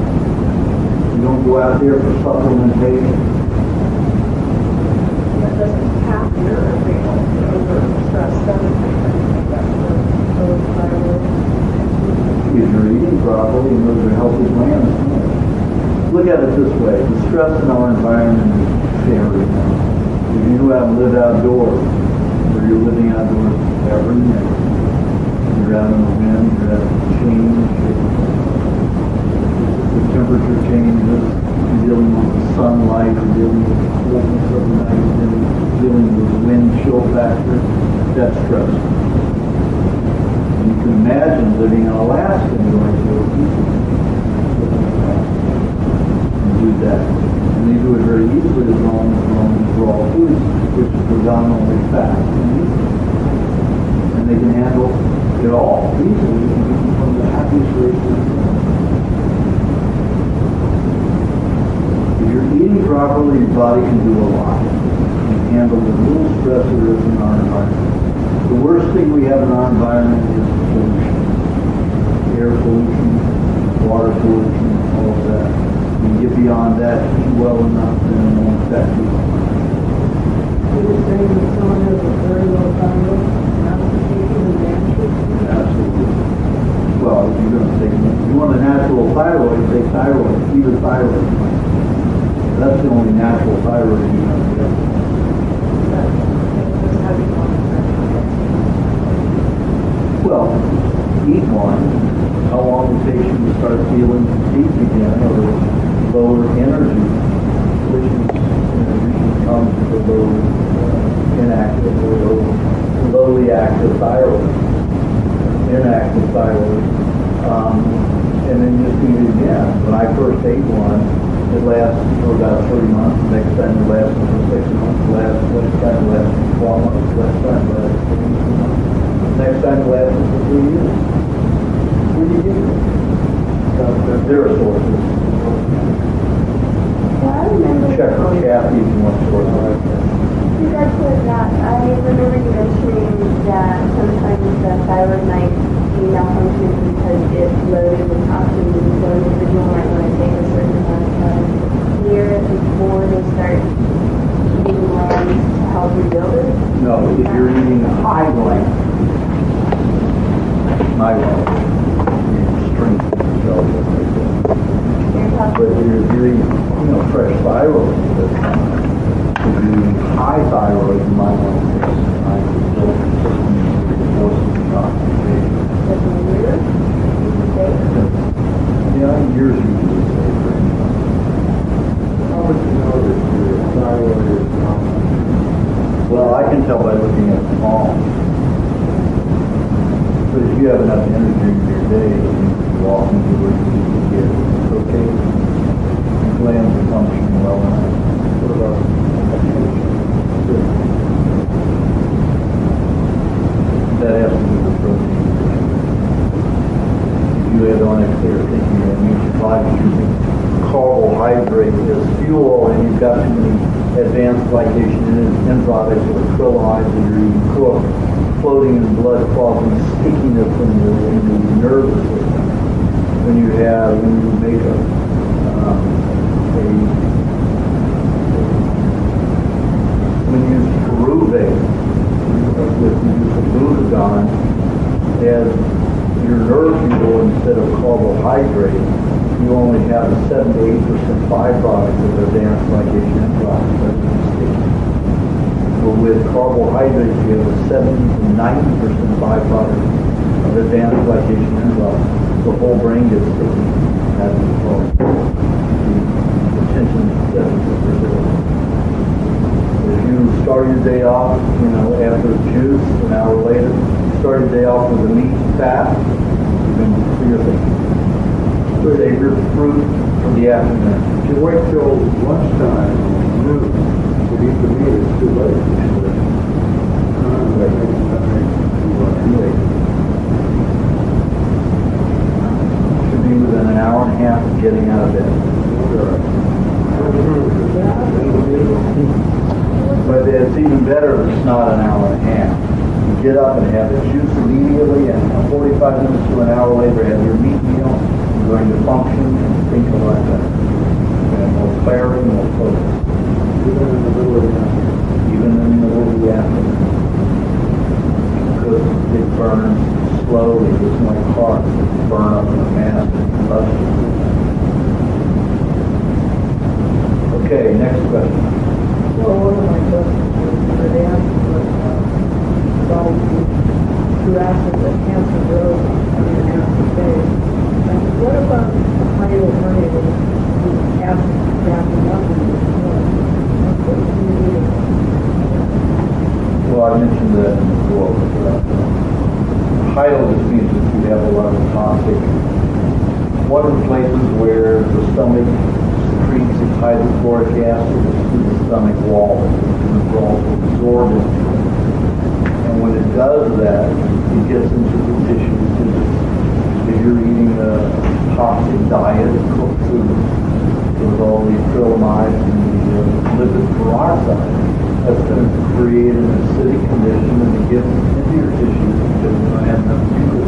You don't go out there for supplementation. that doesn't have your adrenal overstress, doesn't make that for thyroid. If you're eating properly and those are healthy glands. Look at it this way. The stress in our environment is very now. If you haven't lived outdoors, or you're living outdoors every minute, you're out in the wind, you're out in the change, the temperature changes, you're dealing with the sunlight, you're dealing with the coldness of the night, you're dealing with the wind chill factor, that's stress. You can imagine living in Alaska and going to a people and do that. And they do it very easily as long as they're on raw foods, which is predominantly fat and meat. And they can handle it all easily and become the happiest race in the world. If you're eating properly, your body can do a lot. You can handle the little stress there is in our environment. The worst thing we have in our environment is pollution. Air pollution, water pollution, all of that. You get beyond that, eat well enough, then it won't affect you. You were saying that someone has a very low thyroid, not taking the natural. Absolutely. Well, if you're going to take, if you want a natural thyroid, take thyroid, either thyroid. That's the only natural thyroid you're going to get. Well, eat one. How long it takes you to start feeling fatigued again, or lower energy, which usually comes with a lower I first ate one, it lasted for about 30 months. The next time it lasted for 6 months. Next time it lasted for 12 months. Next time it lasted for 18 months. Next time it lasted for 3 years. Where do you get it? There are sources. Well, I remember. Check with Kathy if you want sources. You guys said that. I remember you mentioning that sometimes the thyroid might be malfunctioning because it's loaded with toxins, and so an individual might want to take a certain amount of time here before they start eating glands to help rebuild it. No, if you're eating high gland, my gland, extreme cells. But if you're eating, fresh thyroid, that's fine. If you're eating high thyroid, you might want to take some time to build your system to reinforce the constipation. That's a year? Yeah, years usually say for anyone. How would you know that your thyroid is normal? Well, I can tell by looking at the palm. But if you have enough energy in your day, you can walk into where you need to get okay. The glands are functioning well enough. What about That has to do with protein. If you have on it clear thinking that means your body's using carbohydrate as fuel and you've got too many advanced glycation enzymes or acrylamide that you're eating cooked, floating in blood causing stickiness in the nervous system. When you make when you use pyruvate with the use of glucagon as your nerve fuel instead of carbohydrate, you only have a 7 to 8% byproduct of advanced glycation enzymes. That's sticky. But with carbohydrates, you have a 70 to 90% byproduct of advanced glycation enzymes. The whole brain gets sticky. That's what's called the attention deficit. If you start your day off, after juice, an hour later, start your day off with a meat fat, you can clear things. Save your fruit for the afternoon. if you wait till lunchtime, noon, to eat the meat, it's too late. That makes you late. Should be within an hour and a half of getting out of bed. But it's even better if it's not an hour and a half. You get up and have the juice immediately, and 45 minutes to an hour later have your meat meal. You're going to function and think a lot better. And more clarity, more focus. Even in the middle of the afternoon. Even in the middle of the afternoon. Because it burns slowly, just like carbs that burn up in a mass of combustion. Okay, next question. Well, one of my questions was that asked about two acids that cancer grows in an acid phase. And what about hiatal hernia with acid wrapping up in the blood? What do you do? Well, I mentioned that in the book. Hiatal just means that you have a lot of toxic. One of the places where the stomach secretes its hydrochloric acid is through the stomach wall. It's also absorbed into it. And when it does that, it gets into the tissues. If you're eating a toxic diet, cooked food, with all the acrylamide and the lipid peroxide, that's going to create an acidic condition and it gets into your tissues because you don't have enough mucus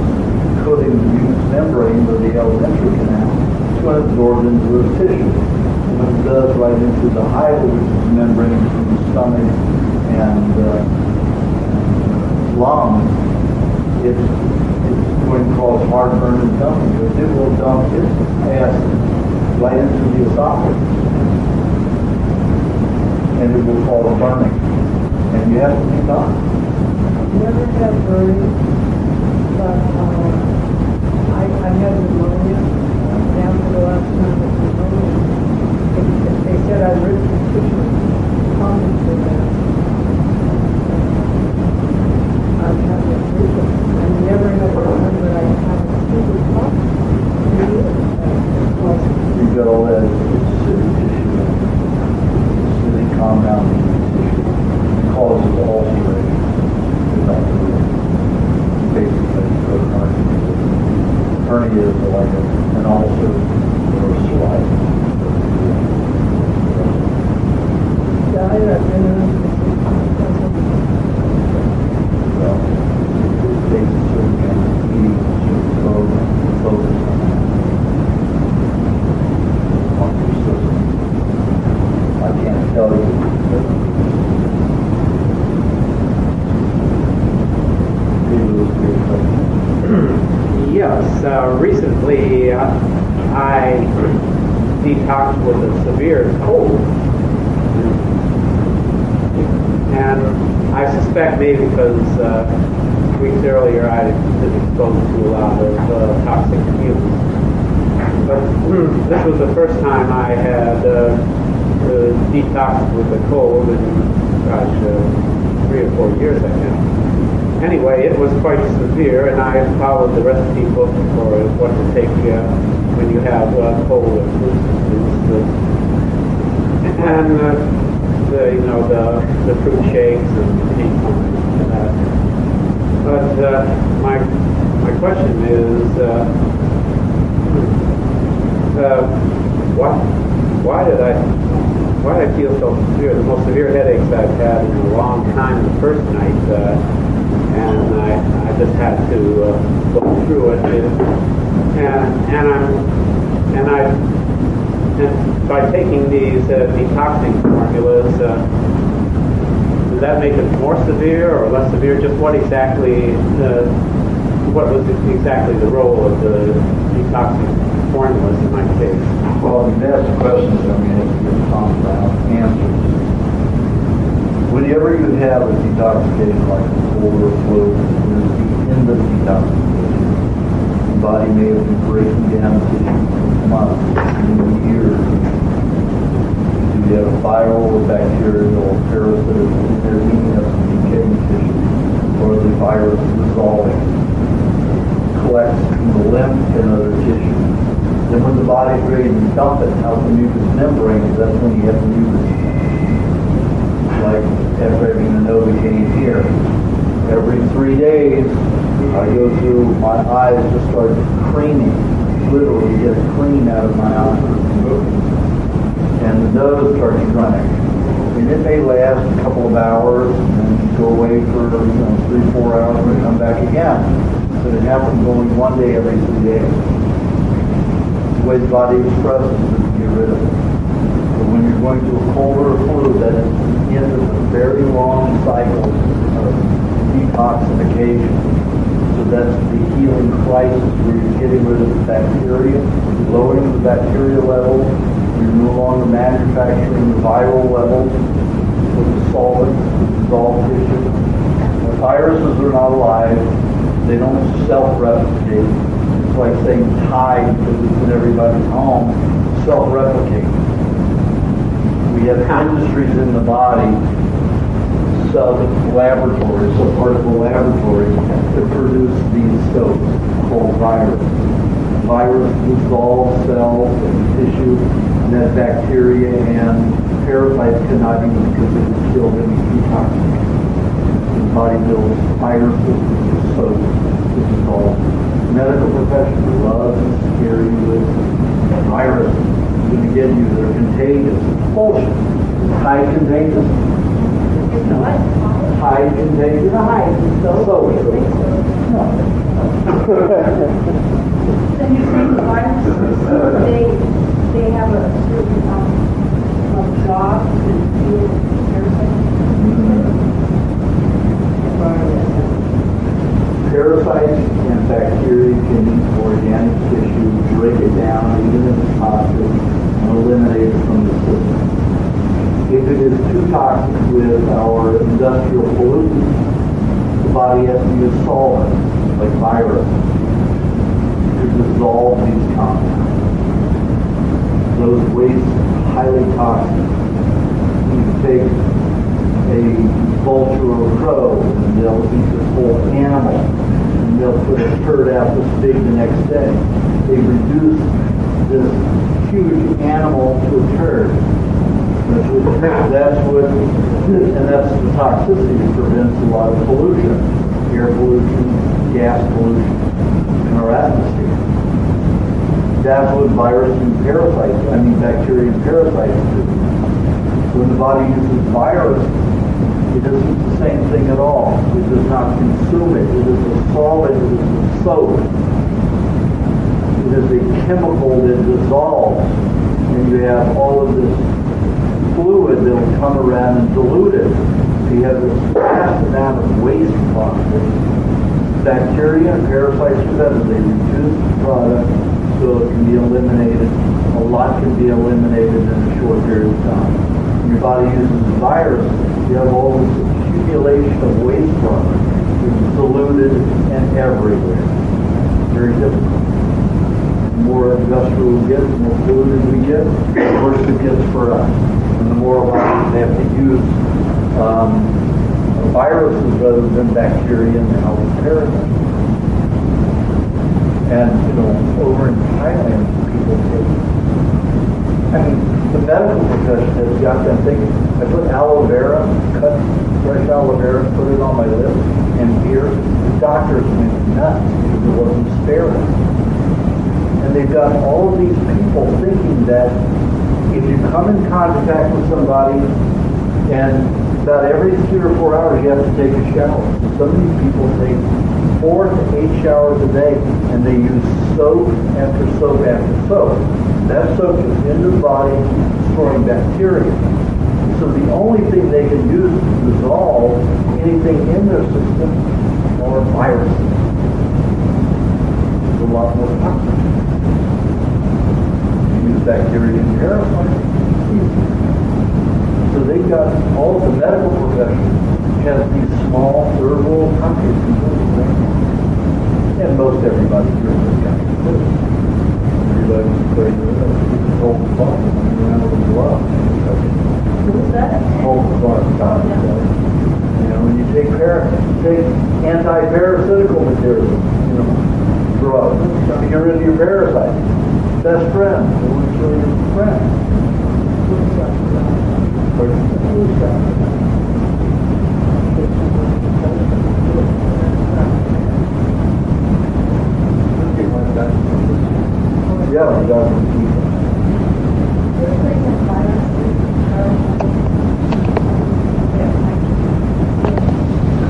coating the mucous membrane or the alimentary canal. It's going to absorb into the tissue. And when it does right into the hiatal, which is the membrane between the stomach and lungs, it's going to cause heartburn and dumping. Because it will dump its acid right into the esophagus. And it will cause burning. And you have to be done. I've never had burning, but I had pneumonia. And after the last time with pneumonia, they said I ripped the tissue common for that. I've had it frequent. I never had a burn, but I had a super pop. You detox with a severe cold. And I suspect maybe because weeks earlier I was exposed to a lot of toxic fumes. But this was the first time I had detoxed with a cold in, 3 or 4 years, I think. Anyway, it was quite severe, and I followed the recipe book for what to take when you have cold and flu symptoms. And the fruit shakes and tea time and that. But my question is, why did I feel so severe? The most severe headaches I've had in a long time the first night, and I just had to go through it. And by taking these detoxing formulas, does that make it more severe or less severe? Just what was exactly the role of the detoxing formulas in my case? Well, you've asked questions, I'm going to have to give Tom Brown answers. Whenever you have a detoxification like a cold or flu, you're at the end of detoxification. The body may have been breaking down tissue for months, even years. You have a viral or bacterial or parasitic intervening of some decaying tissue, or the virus dissolving, collects in the lymph and other tissues. Then when the body's ready to dump it out the mucous membrane, that's when you have the mucus. Like after having the Novocaine here. Every 3 days, I go through, my eyes just start creaming, literally get cream out of my eyes. And the nose starts running. And it may last a couple of hours, and then go away for 3-4 hours, and come back again. But it happens only 1 day every 3 days. The way the body expresses it to get rid of it. But when you're going to a cold or flu, that is the end of a very long cycle of detoxification. So that's the healing crisis where you're getting rid of the bacteria, lowering the bacteria levels. You're no longer manufacturing the viral levels with the solvents, the dissolved tissue. The viruses are not alive. They don't self-replicate. It's like saying tide, because it's in everybody's home, self-replicate. We have industries in the body, sub-laboratories, so part of the laboratory, to produce these soaps called virus. Virus dissolves cells and tissue, and that bacteria and parasites cannot eat because it would kill them detoxing. The body builds viruses, soaps, which is called medical profession loves to scare you with viruses. It's going to get you, they're contagious. Bullshit. It's high contagious. High contagious. High. So true. No. So you say the viruses, they have a certain job to deal with parasites? Parasites and bacteria can eat organic tissue, break it down, even if it's toxic, and eliminate it from the system. If it is too toxic with our industrial pollutants, the body has to use solvents, like virus, to dissolve these compounds. Those wastes are highly toxic. You take a vulture or crow, and they'll eat this whole animal, and they'll put a turd out this big the next day. They reduce this huge animal to a turd. That's the toxicity that prevents a lot of pollution, air pollution, gas pollution in our atmosphere. That's what bacteria and parasites do. When the body uses virus, it isn't the same thing at all. It does not consume it. It is a solid, it is a soap. It is a chemical that dissolves, and you have all of this fluid that will come around and dilute it. So you have this vast amount of waste product. Bacteria and parasites are better. They reduce the product so it can be eliminated a lot lot can be eliminated in a short period of time. When your body uses the virus, you have all this accumulation of waste product, which is diluted and everywhere. Very difficult. The more industrial we get, the more polluted we get, the worse it gets for us. And the more of us have to use viruses rather than bacteria and how we parasites. And, over in Thailand, people the medical profession has got them thinking. I put aloe vera, cut fresh aloe vera, put it on my lips and here. The doctors went nuts because it wasn't sterile. And they've got all of these people thinking that if you come in contact with somebody and about every 3 or 4 hours you have to take a shower. Some of these people take 4 to 8 showers a day and they use soap after soap after soap. That soap gets into the body, destroying bacteria. So the only thing they can use to dissolve anything in their system are viruses. It's a lot more toxic. You use bacteria and parasites. So they've got all of the medical profession has these small third world countries and most everybody here in this country. Everybody's afraid of the whole body around with the glove. Who's that? Whole glove. When you take anti-parasitical materials, drugs, you're into your parasites. Best friend, the one's really your friend. Yeah, we got some people.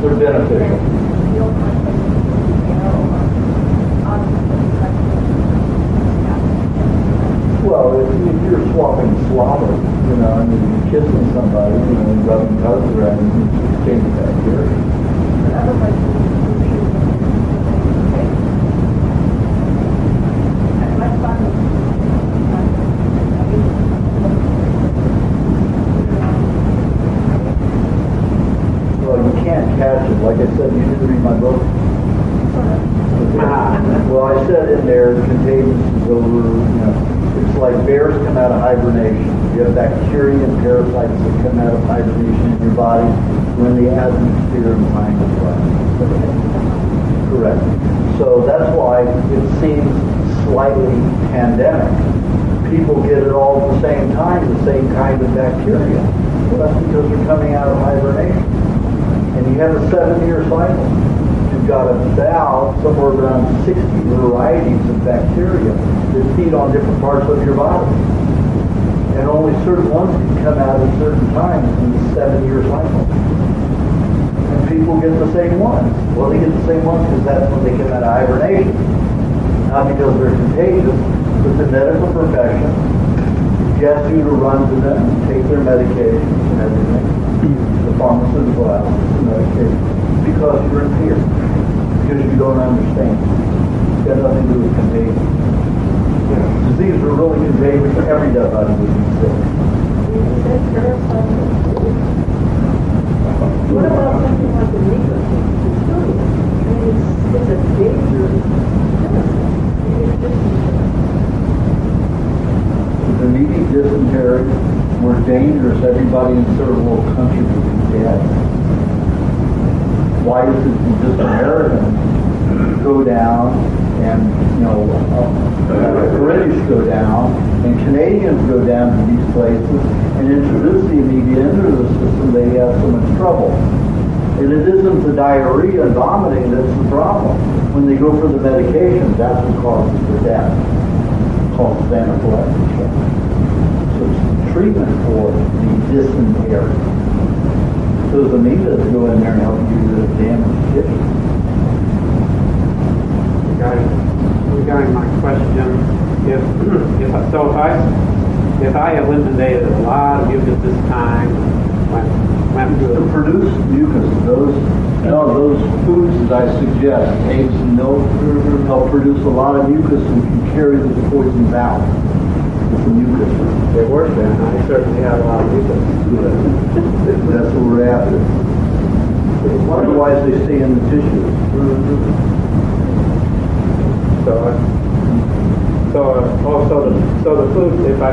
They're beneficial. Well, if you're swapping slobber, you're kissing somebody, and rubbing cups around, you can exchange bacteria. Well, you can't catch it. Like I said, you didn't read my book. Well, I said in there, contagious is over, it's like bears come out of hibernation. You have bacteria and parasites that come out of hibernation in your body when the atmosphere and time is right. Correct. So that's why it seems slightly pandemic. People get it all at the same time, the same kind of bacteria. Well, that's because they're coming out of hibernation. And you have a 7-year cycle. You've got about somewhere around 60 varieties of bacteria that feed on different parts of your body. And only certain ones can come out at certain times in the 7-year cycle. And people get the same ones. Well, they get the same ones because that's when they come out of hibernation. Not because they're contagious, but the medical profession gets you to run to them, take their medications and everything. The pharmaceutical houses and medications. Because you're in fear. Because you don't understand. It's got nothing to do with contagion. Disease are really contagious. Everybody would be sick. What about something like the nicotine? It's a dangerous The immediate dysentery were dangerous. Everybody in third world countries would be dead. Why does just Americans go down and, British go down and Canadians go down to these places and introduce the immediate into the system, they have so much trouble. And it isn't the diarrhea and vomiting that's the problem. When they go for the medication, that's what causes the death. It's called anaphylaxis. So it's treatment for the dysentery. So the amoebas go in there and help you to damage tissue. Regarding my question, if I eliminated a lot of mucus this time, went To through produce mucus, those foods that I suggest, eggs and milk, help produce a lot of mucus and can carry those poisons out. If the mucus otherwise they stay in the tissue. So the foods, if I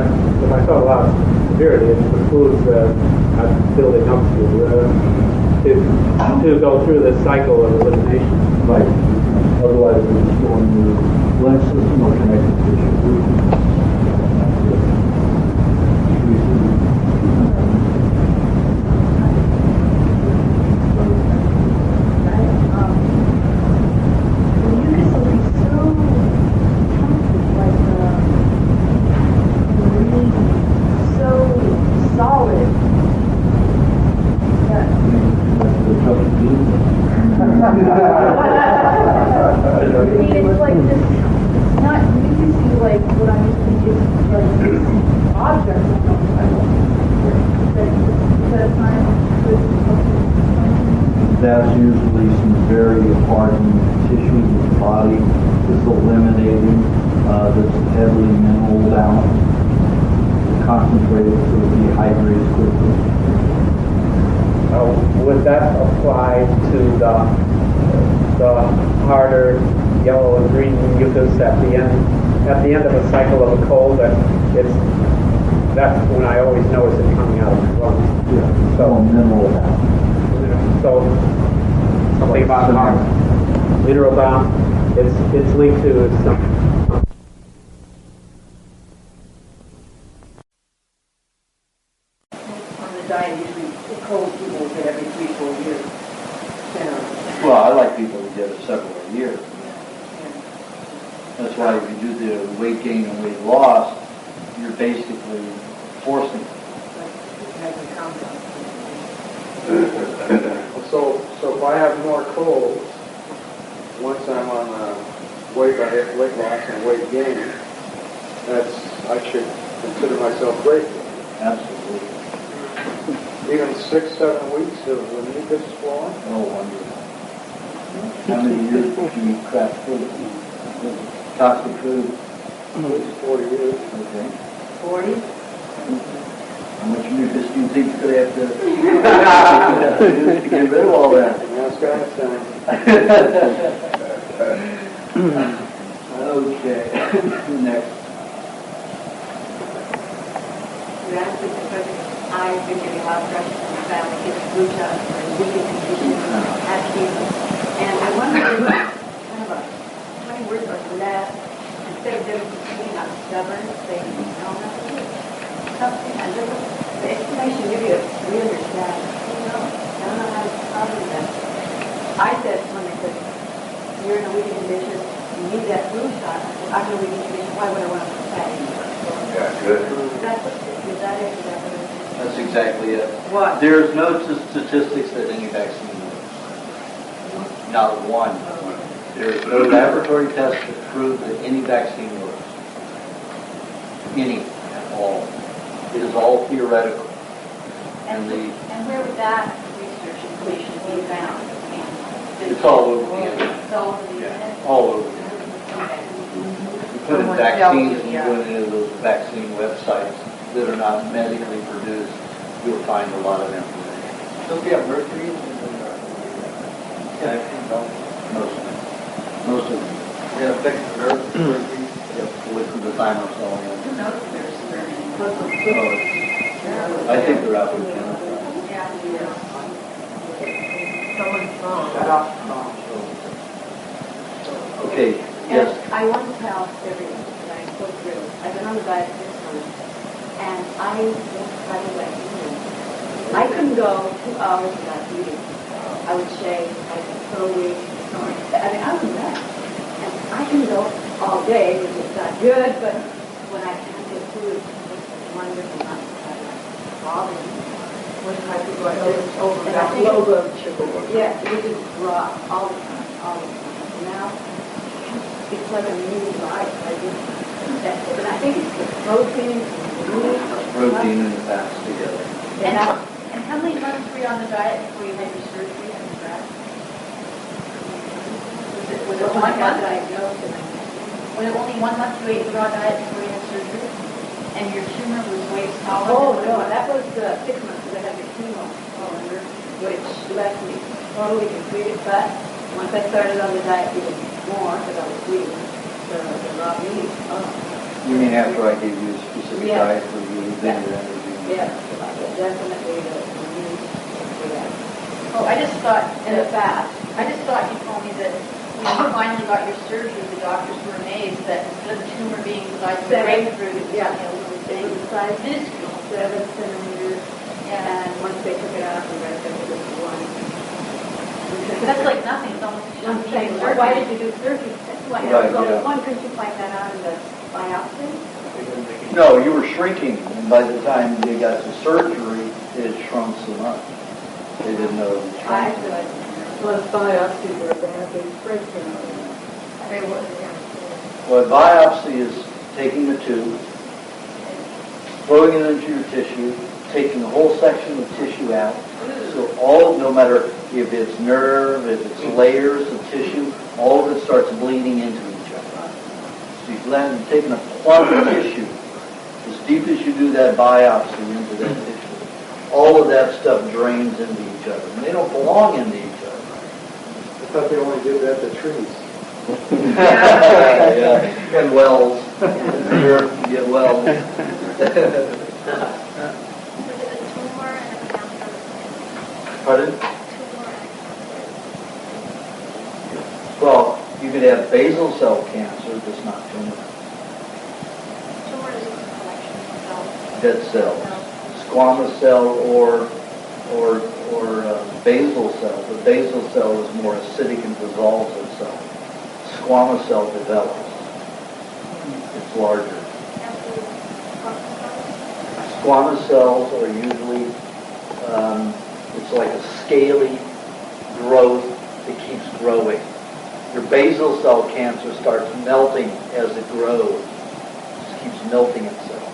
thought about severity, it's the foods I'm building up to go through this cycle of elimination. Right. Otherwise, they're just going to the lymph system or connective tissue. It's like this, not mucusy like what I'm used to, it's like this object. That's usually some very hardened tissue of the body that's eliminating, that's heavily mineral bound, concentrated so it dehydrates quickly. Would that apply to the harder yellow and green mucus at the end of a cycle of a cold? That's when I always notice it coming out of my lungs. Yeah. So mineral bound. So something about mineral bound. It's linked to some. On the diet, usually the cold people get every 3-4 years. Generally. Well, I like people to get it several a year. That's why if you do the weight gain and weight loss, you're basically forcing it. So if I have more colds, once I'm on weight loss and weight gain, I should consider myself grateful. Absolutely. Even 6-7 weeks of the mucus flowing. Oh, wonderful. How many years did you eat crap food? Toxic food? At least 40 years. Okay. 40? How much mucus do you think you're going to have to get rid of all that? Afghanistan. Okay. Next. You asked me the question. I've been getting a lot of pressure from the family, getting flu shots for weakened conditions, had fever. And I wonder if kind of a 20 words or less, instead of them being not stubborn, saying, no, nothing. Something, and the explanation give you, we understand. No, I don't know how to problem that. I said, when they said, you're in a weakened condition, you need that flu shot. I'm in a weakened condition, why would I want to put that in? Yeah, good. Is that it? That's exactly it. What? There's no statistics that any vaccine works. Not one. There's no laboratory test that proves that any vaccine works. Any at all. It is all theoretical. And where would that research information be found? It's all over the internet. It's all over the internet? All over the internet. Okay. You put in vaccines and you go into those vaccine websites that are not medically produced, you'll find a lot of information. Don't we have mercury? Yeah, most of them. Most of them. Yeah, affects the nerves. Mercury. Yep, liquid the thymus all in. Who knows if there's I think they're out with chemicals. Okay, yes. I want to tell everyone that I go through. I've been on the diet 6 months, and I went right away. I couldn't go 2 hours without eating. I would shave, I would throw away. I mean, I was a mess. And I can go all day, which is not good, but when I can't get food, it's wonderful not to have that bothering me. One time people are over And I that think- low blood sugar. Yeah, we just drop all the time, all the time. Now, it's like a new life. I just, and I think it's the protein, the meat. Protein and fats together. And how many months were you on the diet before you had your surgery and the graft? Was it 1 month? Diagnosed and was it only 1 month you ate the raw diet before you had surgery? And your tumor was way smaller? Oh, no, that was 6 months because I had the chemo, which left me totally completed, but once I started on the diet even more, because I was eating the raw meat, You mean after I gave you a specific Yeah. diet for you, then your energy? yes, definitely the meat for that. Oh, I just thought, And the fat. I just thought you told me that when you finally got your surgery, the doctors were amazed that instead of the tumor being the size of a grapefruit, it was Yeah. only a little It thing. was the size of Minuscule. 7 centimeters, Yeah. and once they took it out, the rest of it was one. That's like nothing, it's almost a I'm saying, surgery. why did you do surgery? That's why I Right, was only yeah. one. Couldn't you find that out in the biopsy? No, you were shrinking, and by the time they got to surgery, it had shrunk so much. They didn't know it was I shrinking. could. Plus biopsy where they have big breakdown. They were, Well, biopsy is taking the tube, throwing it into your tissue, taking a whole section of tissue out. So no matter if it's nerve, if it's layers of tissue, all of it starts bleeding into each other. So you've taken a plug of tissue, as deep as you do that biopsy into that tissue, all of that stuff drains into each other. And they don't belong into each other. I thought they only did that to trees. Yeah, and wells. Europe, you get wells. Was it a tumor and a cancer? Pardon? Tumor and a cancer. Well, you could have basal cell cancer that's not tumor. Tumor is a collection of cells. Dead cells. Squamous cell or basal cell. The basal cell is more acidic and dissolves itself. Squamous cell develops. It's larger. Squamous cells are usually, it's like a scaly growth that keeps growing. Your basal cell cancer starts melting as it grows. It just keeps melting itself.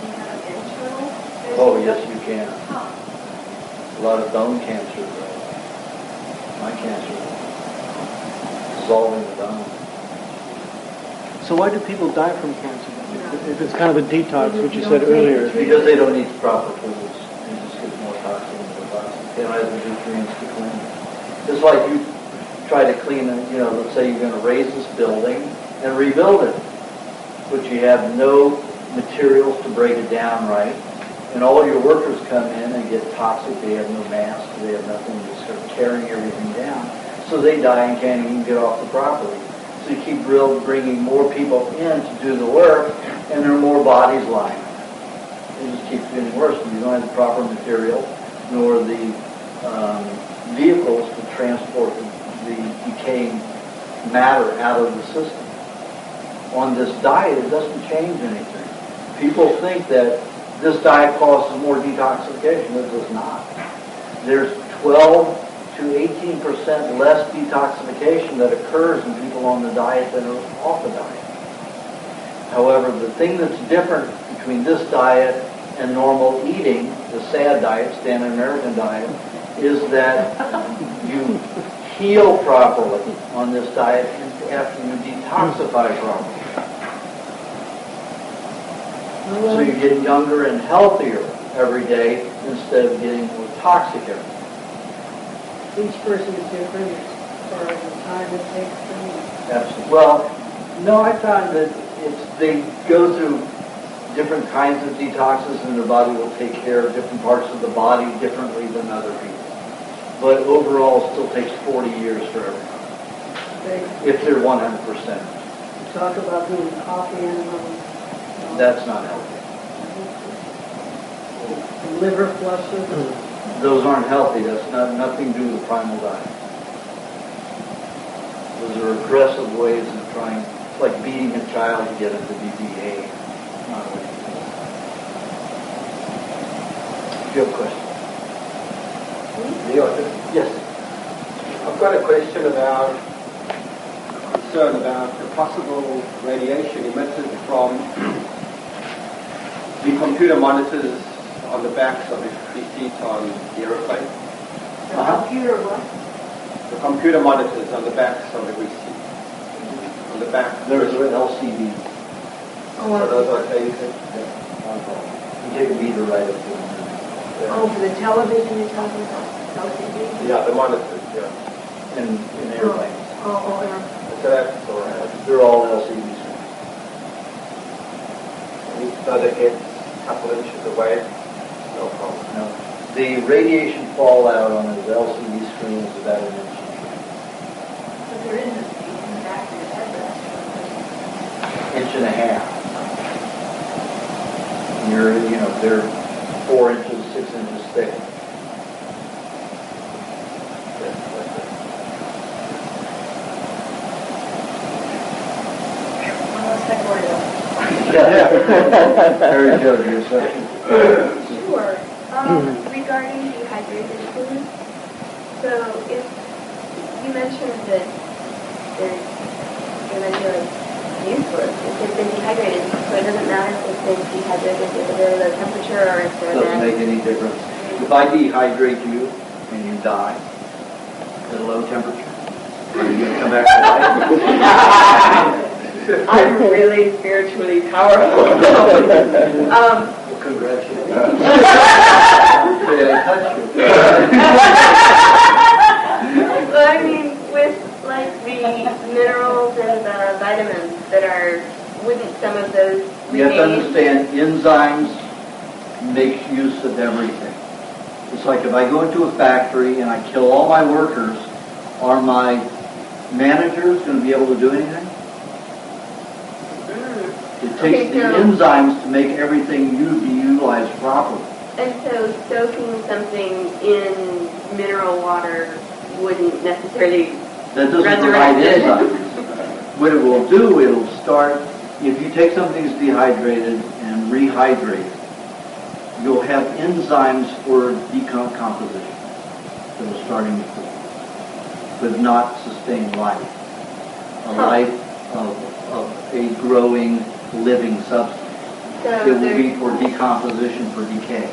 You have internal? Oh, yes, you can. Huh. A lot of bone cancer, my cancer, dissolving the bone. So why do people die from cancer? If it's kind of a detox, what you said earlier. Because they don't eat proper foods. They just get more toxins in their body. They don't have the nutrients to clean. Just like you try to clean, let's say you're going to raise this building and rebuild it, but you have no materials to break it down right, and all your workers come in and get toxic. They have no mask. They have nothing to start tearing everything down. So they die and can't even get off the property. So you keep bringing more people in to do the work, and there are more bodies lying. It just keeps getting worse. And you don't have the proper material, nor the vehicles to transport the decaying matter out of the system. On this diet, it doesn't change anything. People think that this diet causes more detoxification. It does not. There's 12 to 18% less detoxification that occurs in people on the diet than are off the diet. However, the thing that's different between this diet and normal eating, the SAD diet, Standard American diet, is that you heal properly on this diet after you detoxify properly. So you get younger and healthier every day instead of getting more toxic every day. Each person is different as far as the time it takes them. Absolutely. Well, no, I found that they go through different kinds of detoxes, and their body will take care of different parts of the body differently than other people. But overall, it still takes 40 years for everyone, if they're 100%. Talk about doing coffee animals. That's not healthy. Liver flushes. Those aren't healthy. That's nothing to do with the primal diet. Those are aggressive ways of trying. It's like beating a child to get it to be behaved. Not a way to do it. Do you have a question? Yes. I've got a question about concern about the possible radiation emitted from the computer monitors on the backs of the seats on the aeroplane. The computer what? The computer monitors on the backs of every seat. On the back. There's an LCD. Are those okay, you think? You take a meter right up to them. Oh, for the television you're talking about? LCD? Yeah, the monitors, yeah. in airplanes. Oh, yeah. So that's all right. They're all LCD screens. So that it's a couple inches away, no problem. No. The radiation fallout on an LCD screen is about an inch. But there is in the back of your head. Inch and a half. And they're 4 inches, 6 inches thick. Very good, your section. Sure. Regarding dehydrated food, so if you mentioned that they're going to be useless if they've been dehydrated, so it doesn't matter if they've been dehydrated at a very low temperature or if they're Doesn't make any difference. If I dehydrate you and you die at a low temperature, are you going to come back to life? I'm really spiritually powerful. Well, congratulations. I touched you. But I mean, with like the minerals and the vitamins that wouldn't some of those You have to remain? understand, enzymes make use of everything. It's like if I go into a factory and I kill all my workers, are my managers going to be able to do anything? It takes the enzymes to make everything be utilized properly. And so soaking something in mineral water wouldn't necessarily That doesn't provide enzymes. What it will do, it'll start, if you take something that's dehydrated and rehydrate it, you'll have enzymes for decomposition that will start in the food, but not sustain life. A life of a growing, living substance. So It will be for decomposition, for decay.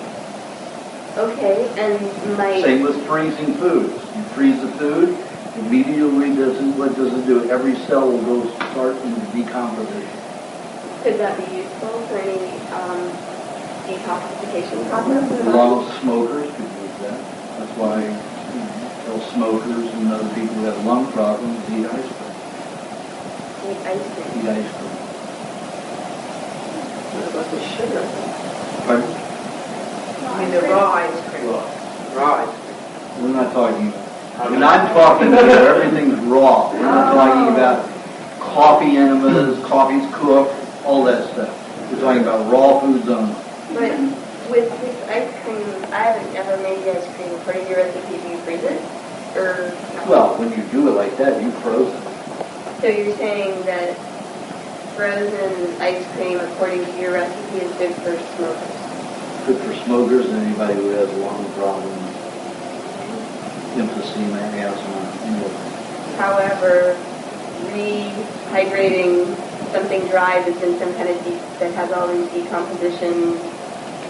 Okay, and Same with freezing foods. You freeze the food, immediately what does it do? Every cell will go start into decomposition. could that be useful for any detoxification process? A lot of smokers could use that. That's why tell smokers and other people who have lung problems eat ice cream. Eat ice cream. Eat ice cream. What about the sugar? Pardon? I mean, the raw ice cream. Raw ice cream. We're not talking. When I'm talking about everything's raw. We're not talking about coffee enemas, coffee's cooked, all that stuff. We're talking about raw foods only. But with this ice cream, I haven't ever made the ice cream. According to your recipe, do you freeze it? Or Well, when you do it like that, you froze it. so you're saying that frozen ice cream, according to your recipe, is good for smokers? Good for smokers and anybody who has lung problems, emphysema, asthma. However, rehydrating something dry that's in some kind of that has all these decomposition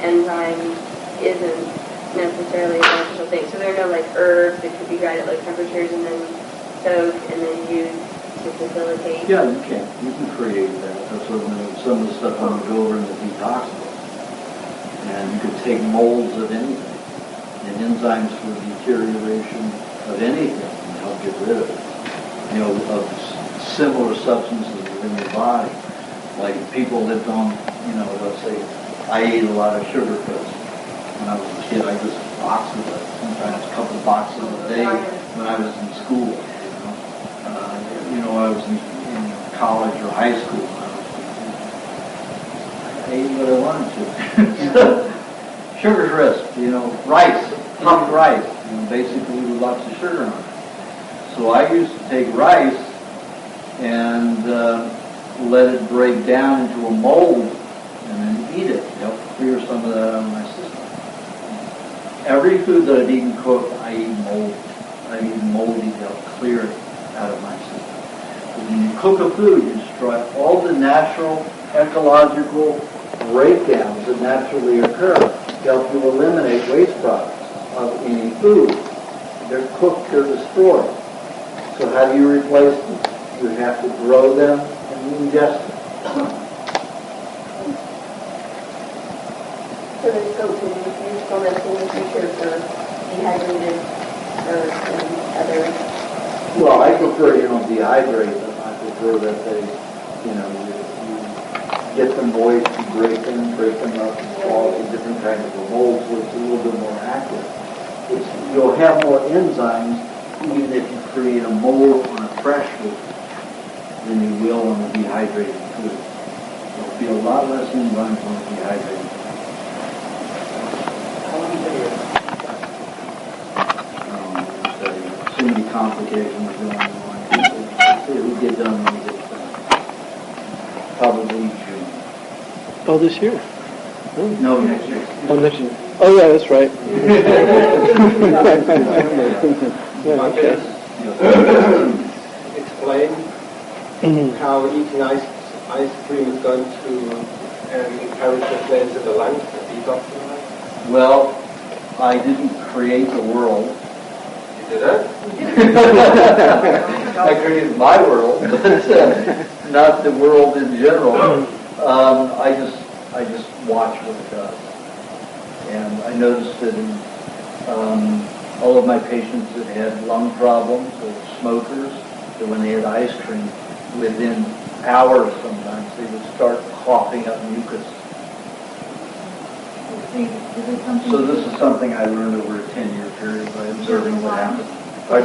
enzymes isn't necessarily a beneficial thing. So there are no like herbs that could be dried at low temperatures and then soaked and then used to facilitate. Yeah, you can. You can create that. That's what some of the stuff I'm going to go over in the detoxicals. And you could take molds of anything and enzymes for deterioration of anything and help get rid of it. Of similar substances within your body. Like people lived on, let's say, I ate a lot of sugar pills. When I was a kid, I just boxes of it, sometimes a couple boxes a day when I was in school. I was in college or high school. I ate what I wanted to. Sugar crisp, rice, puffed rice, basically with lots of sugar on it. So I used to take rice and let it break down into a mold and then eat it to help clear some of that out of my system. Every food that I've eaten cooked, I eat mold. I eat moldy to help clear it out of my system. When you cook a food, you destroy all the natural, ecological breakdowns that naturally occur to help you eliminate waste products of any food. They're cooked, they're destroyed. So how do you replace them? You have to grow them and ingest them. So there's scope for usefulness in the future for dehydrated other? Well, I prefer you don't dehydrate them. I prefer that they, you get them moist, you break them up, and swallow in different kinds of molds, so it's a little bit more active. You'll have more enzymes even if you create a mold on a fresh food than you will on a dehydrated food. There'll be a lot less enzymes on a dehydrated food. So many complications going on. It will get done when it gets done. Probably June. Oh, this year? No, next year. Oh, next year. Oh, yeah, that's right. Yeah, okay. Explain how eating ice cream is going to encourage the flames in the lungs and detox in the lungs? Well, I didn't create the world. You did it? I created my world, but not the world in general. I just watch what it does. And I noticed that in all of my patients that had lung problems or smokers, that when they had ice cream, within hours sometimes, they would start coughing up mucus. So this is something I learned over a 10-year period by observing what happened. I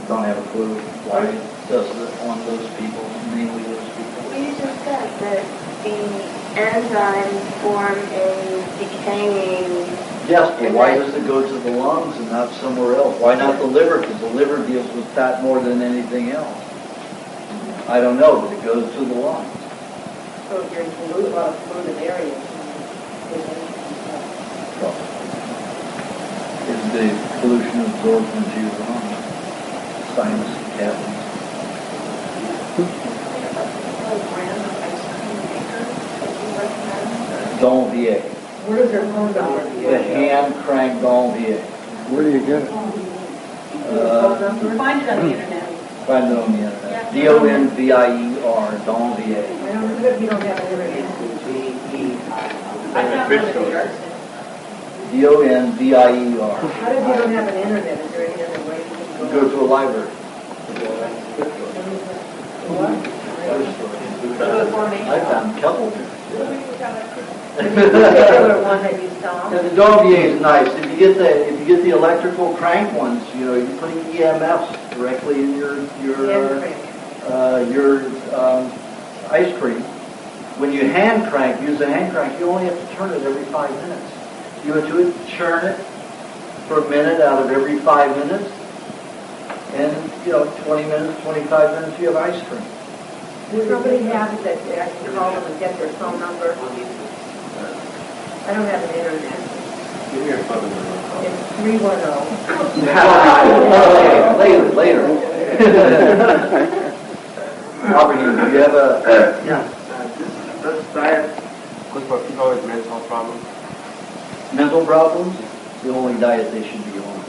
don't have a clue why it does it on those people, mainly those people. You just said that the enzymes form a decaying... Yes, but why does it go to the lungs and not somewhere else? Why not the liver? Because the liver deals with fat more than anything else. I don't know, but it goes to the lungs. So if you're in a lot of polluted areas, Is the pollution absorbed into your lungs, sinus cavities. Donvier. where is their phone number? The hand crank Donvier. Where do you get it? Find it on the internet. Find it on the internet. Donvier, Donvier. You don't have it every I found it on the yard sale. Donvier. How did you don't have an internet? Is there any other way you can Go to a library. I found a couple. particular one that you saw? Yeah, the Donvier is nice. If you get the electrical crank ones, you're putting EMFs directly in your ice cream. When you hand crank, use a hand crank, you only have to turn it every 5 minutes. You have to churn it for a minute out of every 5 minutes, and 20 minutes, 25 minutes, you have ice cream. Does somebody have it that they actually call them and get their phone number? I don't have an internet. Give me your phone number. It's 310. Later. Robert, do you have a... This diet good for people with mental problems. mental problems? The only diet they should be on.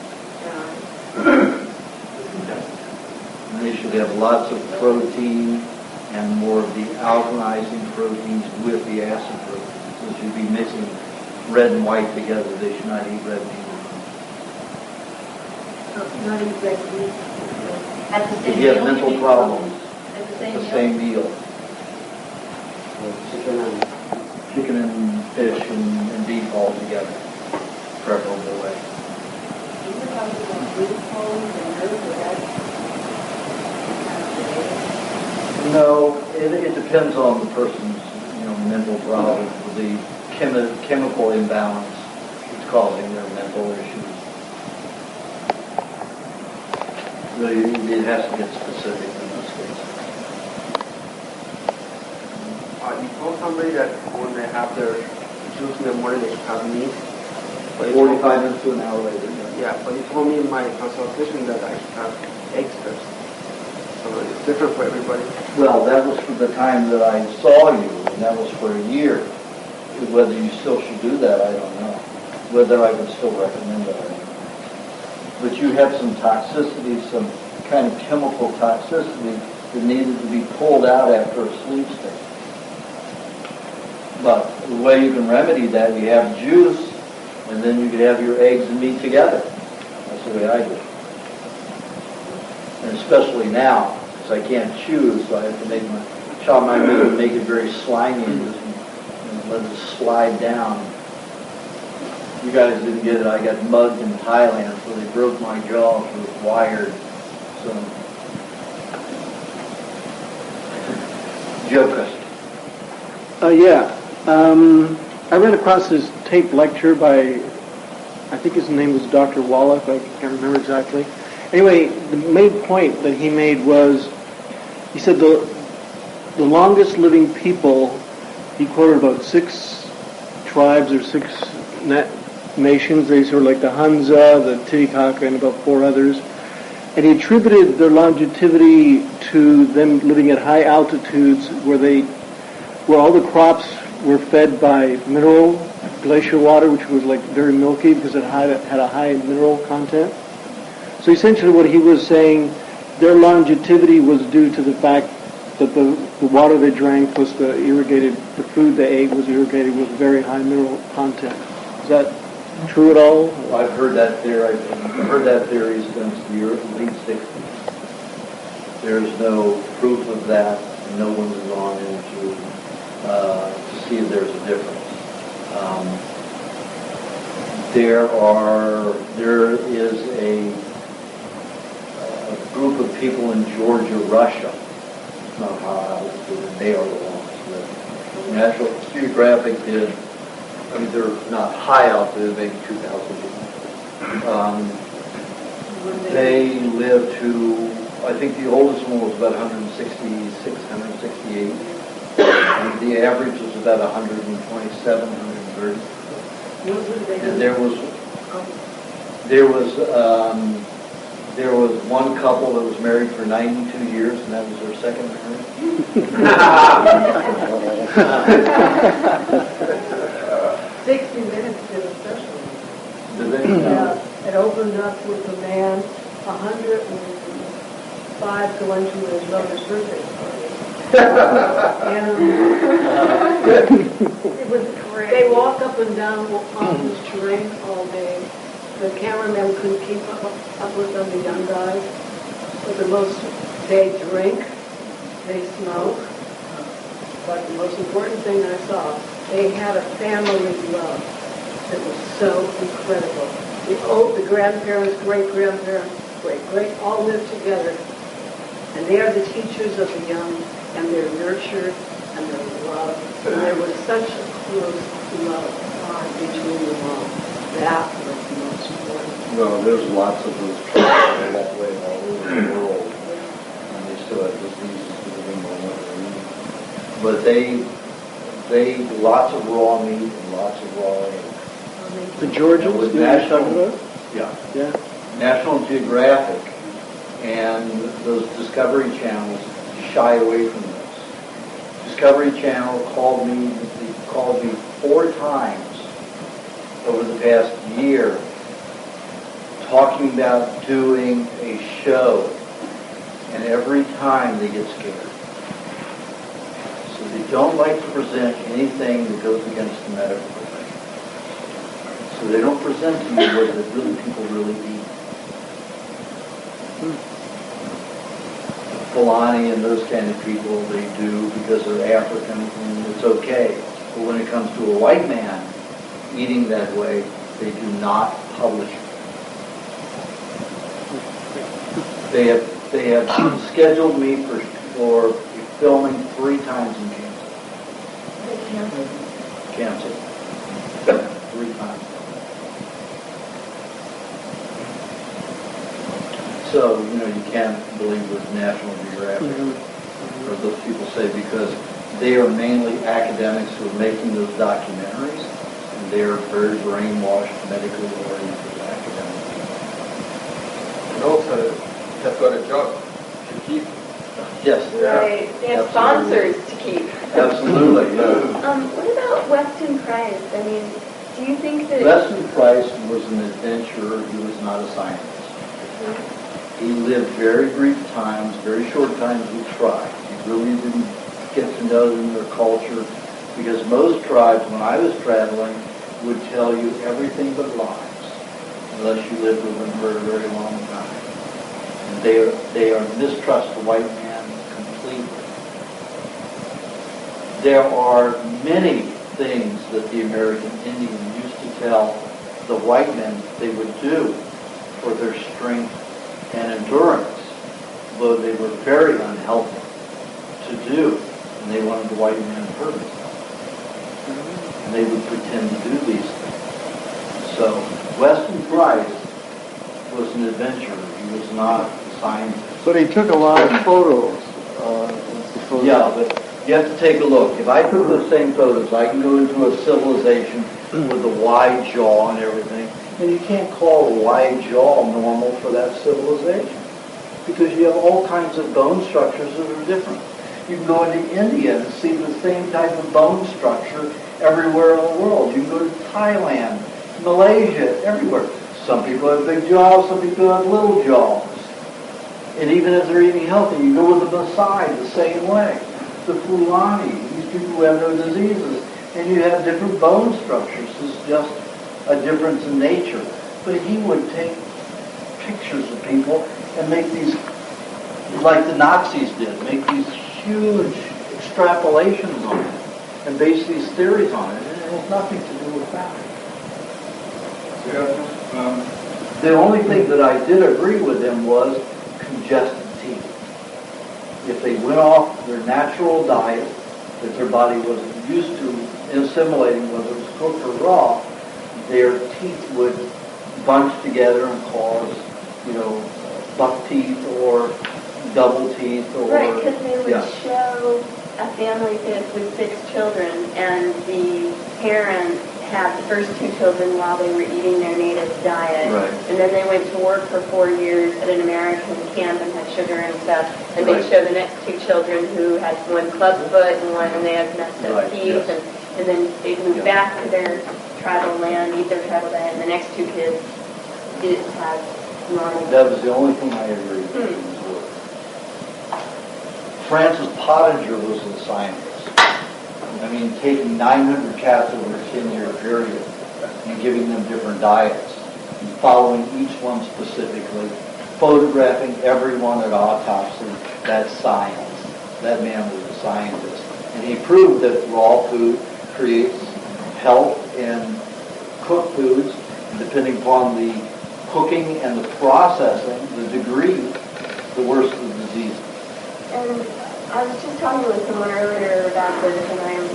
And they should have lots of protein and more of the alkalizing proteins with the acid proteins. So they should be mixing red and white together. They should not eat red meat. Not eat red meat. At the If same you have meal, mental mean? problems, At the the same same meal? meal. Chicken and fish and beef all together, preferable way. No, it depends on the person's mental problem, the chemical imbalance that's causing their mental issues. It has to get specific in those cases. You told somebody that when they have their juice in the morning, they should have meat. But 45 minutes to an hour later. Yeah, but you told me in my consultation that I should have eggs first. So it's different for everybody. Well, that was for the time that I saw you, and that was for a year. Whether you still should do that, I don't know. Whether I would still recommend that, I don't know. But you have some toxicity, some kind of chemical toxicity that needed to be pulled out after a sleep state. But the way you can remedy that, you have juice, and then you could have your eggs and meat together. the way I do. And especially now, because I can't choose, so I have to chop my meat and make it very slimy and just let it slide down. You guys didn't get it. I got mugged in Thailand, so they broke my jaw, so it was wired. So, Joe question. Yeah. I ran across this tape lecture by, I think his name was Dr. Wallach, I can't remember exactly. Anyway, the main point that he made was, he said the longest living people, he quoted about 6 tribes or 6 nations. They sort of like the Hunza, the Titicaca, and about 4 others. And he attributed their longevity to them living at high altitudes where all the crops were fed by mineral glacier water, which was like very milky because it had a high mineral content. So essentially what he was saying, their longevity was due to the fact that the water they drank plus the food they ate was irrigated with very high mineral content. Is that true at all? Well, I've heard that theory. I've heard that theory since the late 60s. There's no proof of that, and no one's gone into to see if there's a difference. There is a group of people in Georgia, Russia. It's not high altitude, and they are the longest living. National Geographic did. I mean, they're not high altitude, maybe 2,000 people. They lived to, I think the oldest one was about 166, 168. And the average was about 127, 130. And there was one couple that was married for 92 years, and that was their second marriage. 60 Minutes did a special. Did they? Yeah, it opened up with a man 105 going to his mother's birthday party. And it was great. They walk up and down on this terrain all day. The cameraman couldn't keep up with them, the young guys. But they drink, they smoke. But the most important thing I saw, they had a family love that was so incredible. The grandparents, great-grandparents, great, all lived together. And they are the teachers of the young, and they're nurtured, and they're loved. And there was such a close love between them all. That was the most important. Well, there's lots of those tribes that way all over the world. And they still have diseases living on what they're eating. But they lots of raw meat and lots of raw eggs. The Georgians? With National, yeah. National Geographic and those Discovery Channels shy away from this. Discovery Channel called me 4 times over the past year talking about doing a show, and every time they get scared. So they don't like to present anything that goes against the medical profession. So they don't present to you what the people really eat. Fulani and those kind of people, they do because they're African and it's okay. But when it comes to a white man eating that way, they do not publish it. They have scheduled me for filming 3 times in Kansas. Canceled. 3 times. So, you can't believe what National Geographic or those people say, because they are mainly academics who are making those documentaries, and they are very brainwashed, medically oriented academics. And also, have got a job to keep. Yes. Right. They have sponsors to keep. Absolutely, yeah. What about Weston Price? I mean, do you think that... Weston Price was an adventurer. He was not a scientist. He lived very brief times, very short times with tribes. He really didn't get to know them, their culture, because most tribes, when I was traveling, would tell you everything but lies. unless you lived with them for a very long time. And they are mistrust the white man completely. There are many things that the American Indian used to tell the white men they would do for their strength and endurance, though they were very unhealthy to do, and they wanted the white man to hurt himself. And they would pretend to do these things. So Weston Price was an adventurer. He was not a scientist. But he took a lot of photos. Yeah, but you have to take a look. If I took those same photos, I can go into a civilization with a wide jaw and everything, and you can't call a wide jaw normal for that civilization because you have all kinds of bone structures that are different. You can go into India and see the same type of bone structure everywhere in the world. You can go to Thailand, Malaysia, everywhere. Some people have big jaws, some people have little jaws. And even if they're eating healthy, you go with the Maasai the same way. The Fulani, these people who have no diseases, and you have different bone structures. It's just a difference in nature. But he would take pictures of people and make these, like the Nazis did, make these huge extrapolations on it and base these theories on it. And it has nothing to do with fact. The only thing that I did agree with him was congested teeth. If they went off their natural diet that their body wasn't used to assimilating, whether it was cooked or raw, their teeth would bunch together and cause, buck teeth or double teeth or... Right, because they would show a family with 6 children, and the parents had the first 2 children while they were eating their native diet. Right. And then they went to work for 4 years at an American camp and had sugar and stuff. And Right. they'd show the next 2 children who had one clubfoot and they had messed up Right, teeth. yes. And then they'd move back to their tribal land, eat their tribal diet, and the next 2 kids did have normal. That was the only thing I agreed with. Francis Pottinger was a scientist. I mean, taking 900 cats over a 10-year period and giving them different diets and following each one specifically, photographing everyone at autopsy. That's science. That man was a scientist. And he proved that raw food creates health and cooked foods, depending upon the cooking and the processing, the degree, the worse the disease. And I was just talking with someone earlier about this, and I'm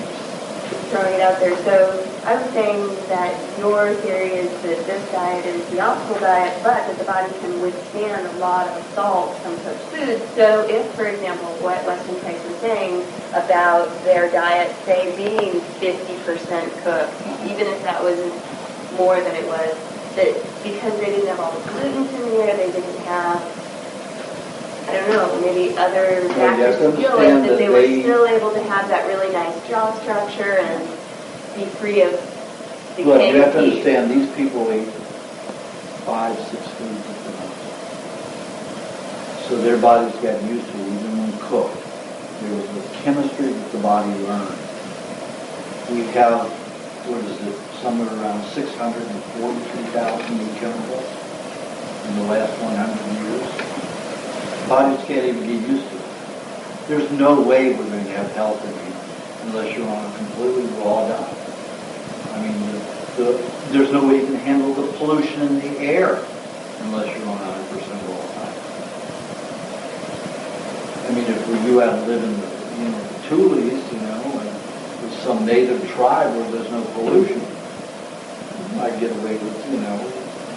throwing it out there. So I was saying that your theory is that this diet is the optimal diet, but that the body can withstand a lot of salt from cooked foods. So if, for example, what Weston Price was saying about their diet, say, being 50% cooked, even if that was more than it was, that because they didn't have all the gluten in there, they didn't have, I don't know, maybe other factors to deal with, that they were still able to have that really nice jaw structure and be free of decaying teeth. Well, you have to understand, these people ate 5, 6 foods at the most. So their bodies got used to it, even when cooked. There was a chemistry that the body learned. We have, somewhere around 643,000 new chemicals in the last 100 years. Bodies can't even get used to it. There's no way we're going to have health in you unless you're on a completely raw diet. I mean, there's no way you can handle the pollution in the air unless you're on 100% raw diet. I mean, if we go out and live in the Tules, with some native tribe where there's no pollution, I'd get away with,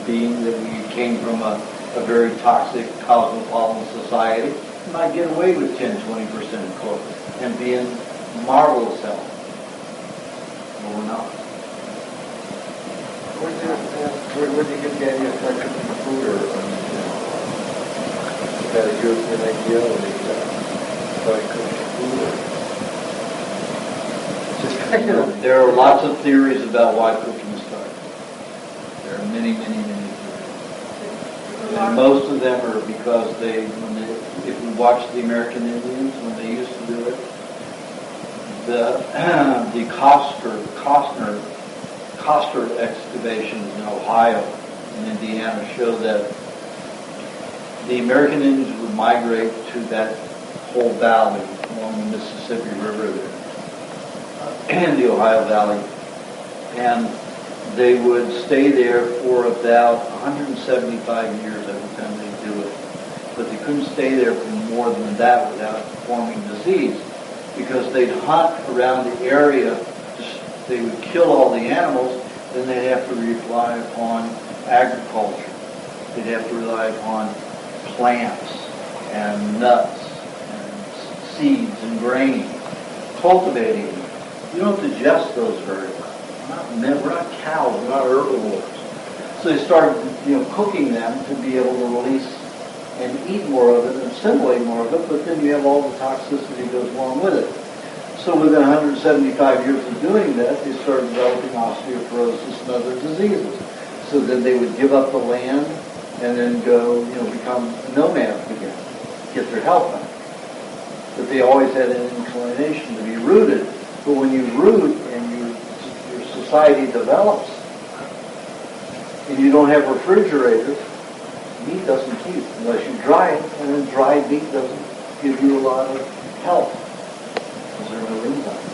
being that we came from a very toxic cosmopolitan society, and I'd get away with 10-20% cook and be in marvelous health. But we're not. Where did you get the idea of start cooking food, or is that a European idea, or they started cooking food? There are lots of theories about why cooking started. There are many, many, many theories. And most of them are because if we watch the American Indians when they used to do it, the Costner excavations in Ohio in Indiana show that the American Indians would migrate to that whole valley along the Mississippi River there, and the Ohio Valley, and they would stay there for about 175 years every time they do it. But they couldn't stay there for more than that without forming disease, because they'd hunt around the area, they would kill all the animals, then they'd have to rely upon agriculture. They'd have to rely upon plants and nuts and seeds and grain, cultivating them. You don't digest those very well. We're not cows, we're not herbivores. So they started, cooking them to be able to release and eat more of it and assimilate more of it, but then you have all the toxicity that goes along with it. So within 175 years of doing that, they started developing osteoporosis and other diseases. So then they would give up the land and then go, become nomads again, get their health back. But they always had an inclination to be rooted. But when you root and your society develops, and you don't have refrigerators, meat doesn't keep unless you dry it, and then dried meat doesn't give you a lot of health because there are no enzymes.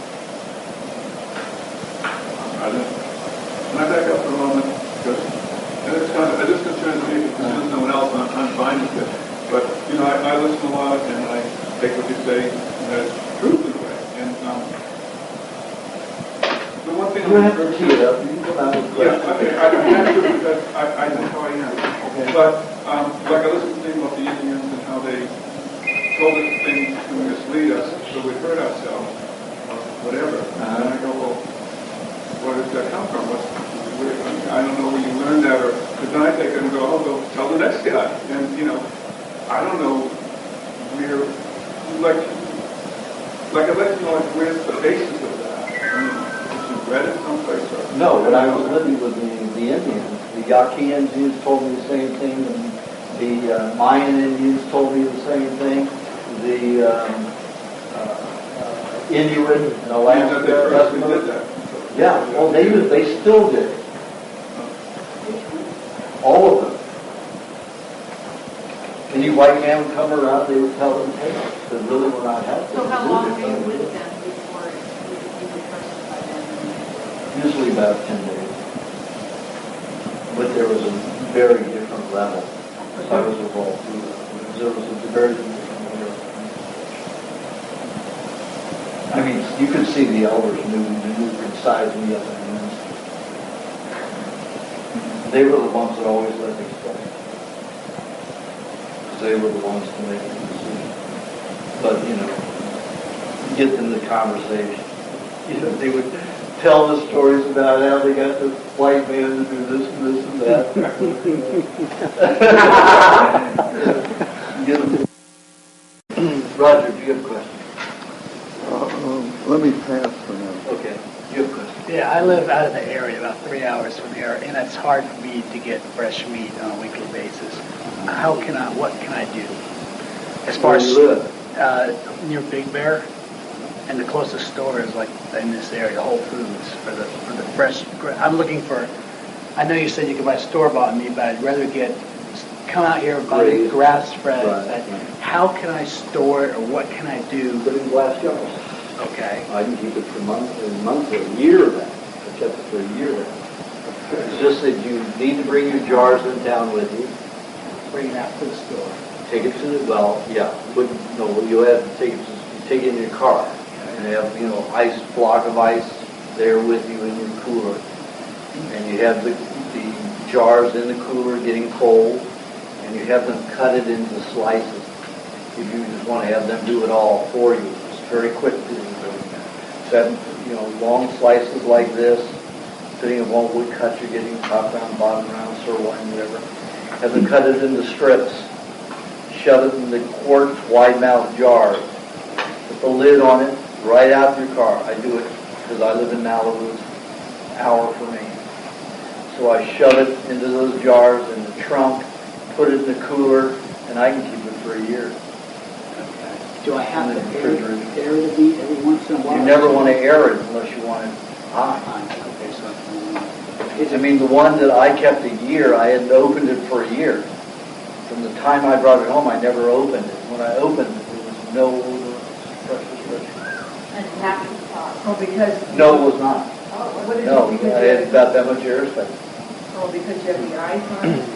Can I back up for a moment? Because it just concerns me, it concerns no one else, and I'm fine with it. But, I listen a lot, and I take what you say as truth in a way. And the one thing... You don't have to tee it up. You can come out with questions. I don't have to because I know how I am. Okay. But, like I listened to things about the Indians and how they told us things to mislead us, so we hurt ourselves, or whatever. And I go, well, where does that come from? I don't know where you learned that, or because then I take it and go, oh, go tell the next guy. And, I don't know where, like I'd like to know, where's the basis of that? I mean, did you read it someplace? Or no, when I was living with the Indians, the Yaqui Indians told me the same thing, and the Mayan Indians told me the same thing, the Inuit in Alaska. Did that. Yeah, well, they still did it. All of them. Any white man would come around, they would tell them tales that really were not helpful. So how long were you with them before you were trusted by them? Usually about 10 days. But there was a very different level. I was involved too. There was a very different level. I mean, you could see the elders knew size me up in the hands. They were the ones that always let me stay. Because they were the ones to make the decision. But, get them the conversation. They would tell the stories about how they got the white man to do this and this and that. Roger, do you have a question? Let me pass for now. Okay. You have a question? Yeah, I live out of the area, about 3 hours from here, and it's hard for me to get fresh meat on a weekly basis. What can I do? As far as you live? Near Big Bear, and the closest store is like in this area, Whole Foods, for the fresh. I'm looking for. I know you said you could buy store-bought meat, but I'd rather come out here and buy grass-fed. Right. How can I store it, or what can I do? Put it in glass jars. Okay. I can keep it for months, a year then. I kept it for a year then. It's just that you need to bring your jars in town with you. Bring it out to the store. Take it to the, you have to take it in your car. And you have, block of ice there with you in your cooler. And you have the jars in the cooler getting cold, and you have them cut it into slices. If you just want to have them do it all for you, it's very quick to do. So, long slices like this, depending on what wood cut you're getting, top round, bottom round, sirloin, whatever. Have them cut it into strips. Shove it in the quartz wide-mouthed jars. Put the lid on it, right out your car. I do it because I live in Malibu. It's an hour for me. So I shove it into those jars in the trunk, put it in the cooler, and I can keep it for a year. Do I have to air the meat every once in a while? You never want to air it unless you want it hot. Okay, so I mean, the one that I kept a year, I hadn't opened it for a year. From the time I brought it home, I never opened it. When I opened it, there was no odor, precious rich. And happy to talk. Oh, because. No, it was not. Oh, what did No, you, because I you had have, about that much airspec. oh, because you have the ice on it?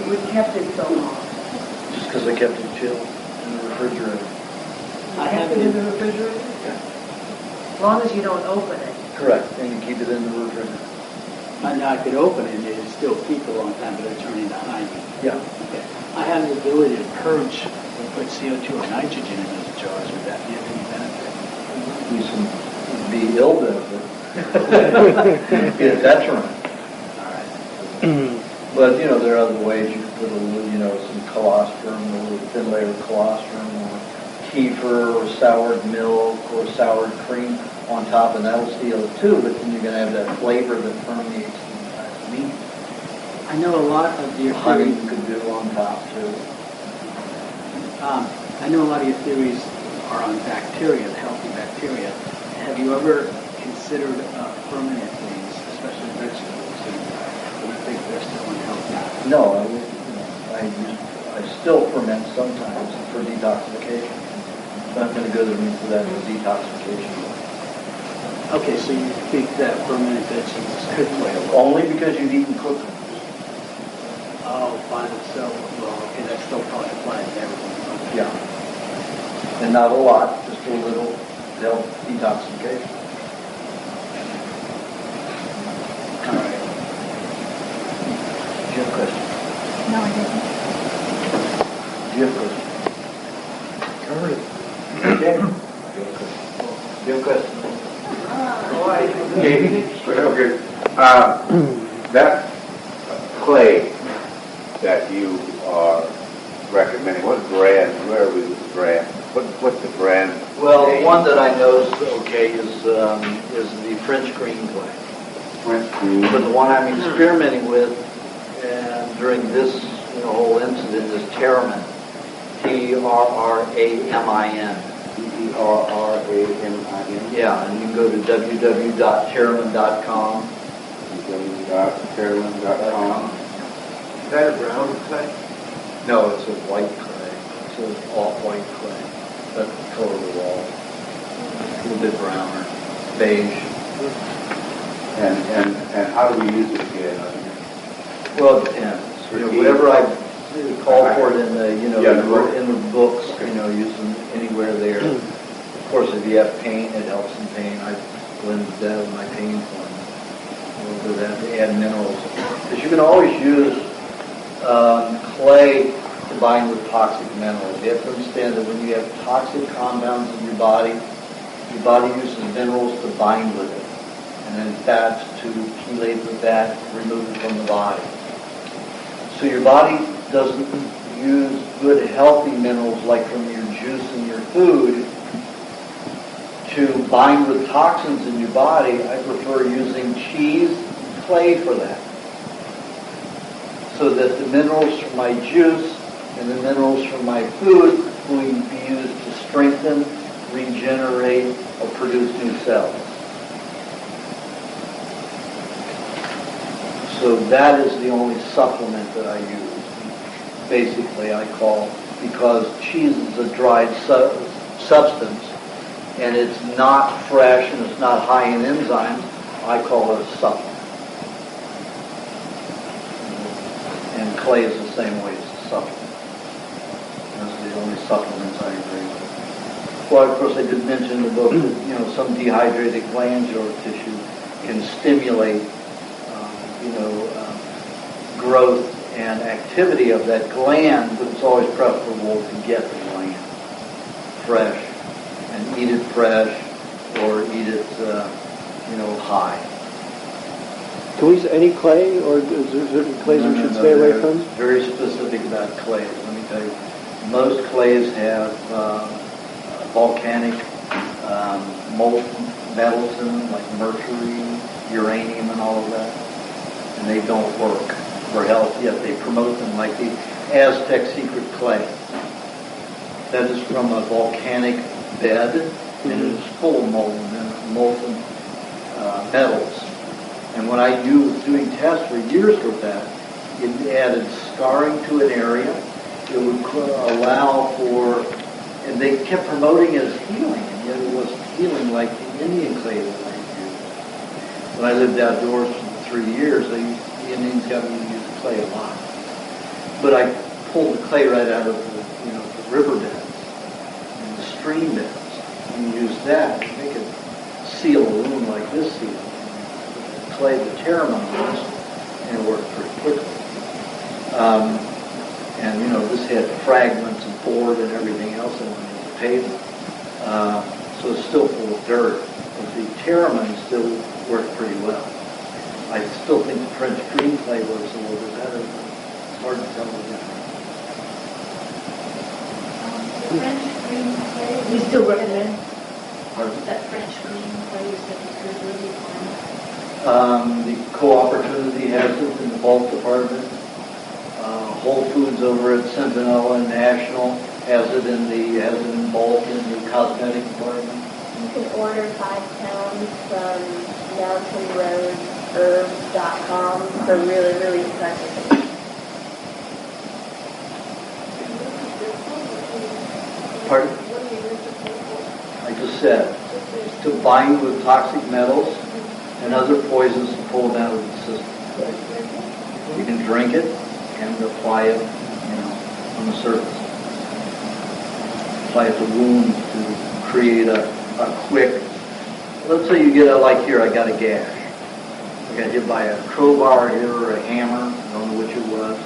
We kept it so long. Just because I kept it chilled in the refrigerator. I have it in the refrigerator? Yeah. As long as you don't open it. Correct, and you keep it in the refrigerator. Now I could open it and it'd still keep a long time, but it'd turn into honey. Yeah. Okay. I have the ability to purge and put CO2 or nitrogen in those jars. Would that be of any benefit? Be ill benefit. Be a detriment. All right. But, there are other ways. You could put a little, some colostrum, a little thin layer of colostrum, or kefir, or soured milk, or sour cream on top, and that'll seal it too, but then you're going to have that flavor that permeates the entire meat. I know a lot of your Honey theories. you could do on top too. I know a lot of your theories are on bacteria, the healthy bacteria. Have you ever considered fermented things, especially vegetables? Do you think they're still unhealthy? No, I still ferment sometimes for detoxification. I'm not going to go into that for detoxification. Okay, so you think that fermented vegetables could play a role? Only because you've eaten cooked ones. Oh, fine. So, well, okay, that still probably applies to everything. Okay. Yeah. And not a lot, just a little to help detoxification. All right. Do you have a question? No, I didn't. Do you have a question? Covered it. Okay. Do you have a question? Okay. That clay that you are recommending, what brand, where are we with the brand? What's the brand? Well, the one that I know is okay is the French green clay. French green. But the one I'm experimenting with, and during this whole incident, is Terramin. Terramin. Terramin. Yeah, and you can go to www.terramin.com. www.terramin.com. Is that a brown clay? No, it's a white clay. It's an off-white clay. That's the color of the wall. A little bit browner, beige. And how do we use it again? Well, it depends. Whatever I call for it in the, in the books, use them anywhere there. Of course, if you have pain, it helps in pain. I blended that with my pain point. A little bit of that to add minerals. Because you can always use clay combined with toxic minerals. You have to understand that when you have toxic compounds in your body uses minerals to bind with it. And then fats to chelate with that, remove it from the body. So your body doesn't use good healthy minerals like from your juice and your food to bind with toxins in your body. I prefer using cheese and clay for that. So that the minerals from my juice and the minerals from my food will be used to strengthen, regenerate, or produce new cells. So that is the only supplement that I use. Basically, I call, because cheese is a dried substance, and it's not fresh and it's not high in enzymes, I call it a supplement. And clay is the same way, it's a supplement. Those are the only supplements I agree with. Well, of course, I did mention in the book that, some dehydrated glandular tissue can stimulate growth and activity of that gland, but it's always preferable to get the gland fresh and eat it fresh or eat it, high. Can we say any clay, or is there certain clays we should stay away from? Very specific about clays. Let me tell you, most clays have volcanic molten metals in them, like mercury, uranium, and all of that. And they don't work for health, yet they promote them, like the Aztec secret clay. That is from a volcanic bed, and it is full of molten metals. And when I was doing tests for years with that, it added scarring to an area. It would allow for, and they kept promoting it as healing, and yet it wasn't healing like the Indian clay that I used. When I lived outdoors for 3 years, the Indians got me to use clay a lot. But I pulled the clay right out of the riverbeds and the stream beds and used that to make it seal a wound like this seal. The clay, the terramone, and it worked pretty quickly. And this had fragments of board and everything else in it, the pavement. So it's still full of dirt. But the terramone still worked pretty well. I still think the French green clay works a little bit better, but it's hard to tell the difference. The French green clay. You still recommend? Pardon? That French green clay you said is good, really fine. The Co-Opportunity has it in the bulk department. Whole Foods over at Centinela National has it in bulk in the cosmetic department. You can order 5 pounds from mountainroadherbs.com for really, really effective. Pardon? I just said to bind with toxic metals and other poisons to pull them out of the system. You can drink it and apply it, on the surface. Apply it to wounds to create a quick. Let's say you get like here, I got a gash. I got hit by a crowbar here or a hammer, I don't know which it was,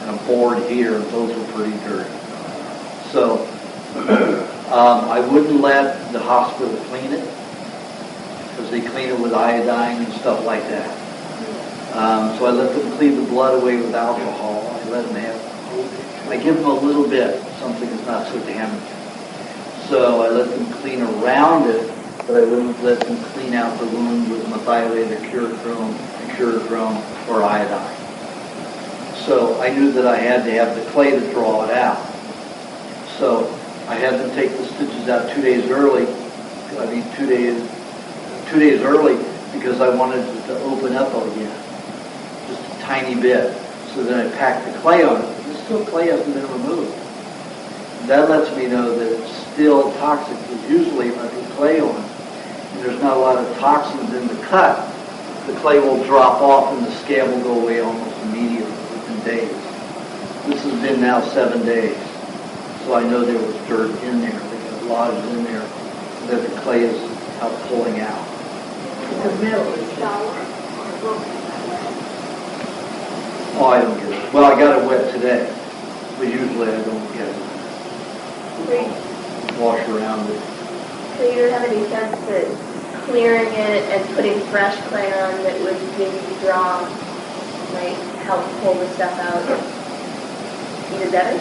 and a board here. Those were pretty dirty. So I wouldn't let the hospital clean it because they clean it with iodine and stuff like that. So I let them clean the blood away with alcohol. I let them I give them a little bit, something that's not so damaging. So I let them clean around it, but I wouldn't let them clean out the wound with methylated curathrone or iodine. So I knew that I had to have the clay to draw it out. So I had them take the stitches out 2 days early. 2 days early because I wanted it to open up again, just a tiny bit. So then I packed the clay on it. The still clay hasn't been removed. That lets me know that it's still toxic. Because usually if I put clay on and there's not a lot of toxins in the cut, the clay will drop off and the scab will go away almost immediately within days. This has been now 7 days. So I know there was dirt in there. They got lodged in there that the clay is out pulling out. The metal is Oh, I don't get it. Well, I got it wet today, but usually I don't get it. Wash around it. So you don't have any sense that clearing it and putting fresh clay on that would maybe draw might help pull the stuff out even better?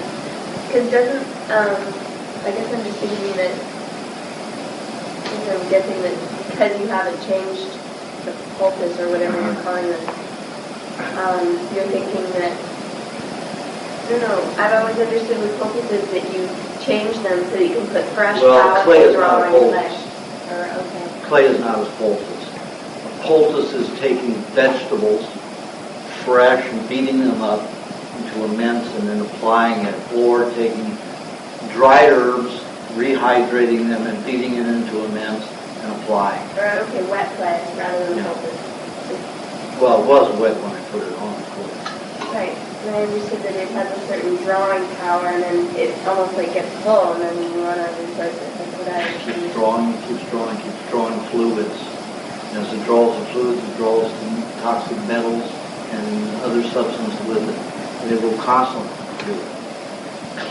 Because doesn't, I guess I'm just thinking that, I'm guessing that because you haven't changed the poultice or whatever you're calling them, you're thinking that, I don't know, I've always understood with poultices that you change them so that you can put fresh out clay and is not a drawing poultice. flesh. Or, okay. Clay is not a poultice. A poultice is taking vegetables, fresh, and beating them up into a mince and then applying it, or taking dried herbs, rehydrating them and beating it into a mince and applying. Or, okay, wet clay rather than poultice. Well, it was wet when I put it on, of course. Right. And I understood that it has a certain drawing power, and then it almost like gets full, and then you want to replace it. That's what I Keeps drawing fluids. And as it draws the fluids, it draws the toxic metals and other substances with it. And it will constantly do it.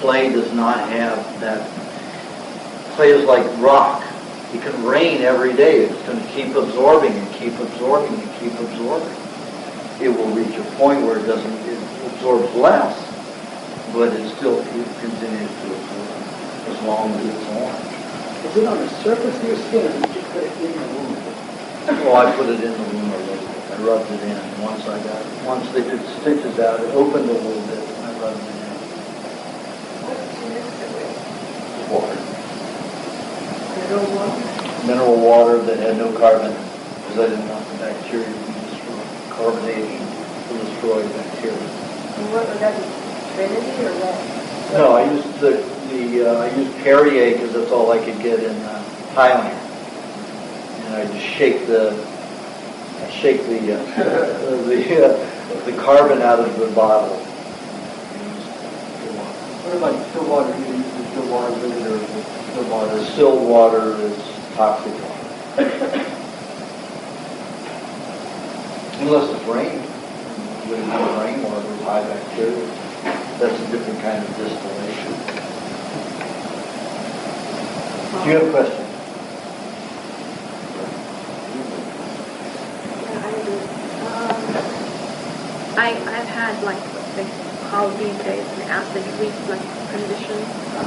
Clay does not have that. Clay is like rock. It can rain every day. It's going to keep absorbing and keep absorbing and keep absorbing. It will reach a point where it absorbs less, but it still continues to absorb as long as it's on. Is it on the surface of your skin, or did you put it in the wound? Well, I put it in the wound a little bit. I rubbed it in. Once they took the stitches out, it opened a little bit, and I rubbed it in. Water. Mineral water that had no carbon, because I didn't want the bacteria to be destroyed. carbonation to destroy bacteria. And what would that be? Trinity or what? No, I used I used Perrier because that's all I could get in Thailand, and I just shake the the carbon out of the bottle. What about still water? Do you use the still water with it, or is it still water? Still water is toxic water. Unless it's rain. When it's rainwater with high bacteria, that's a different kind of distillation. Do you have a question? I've had like how these days an acid reflux condition.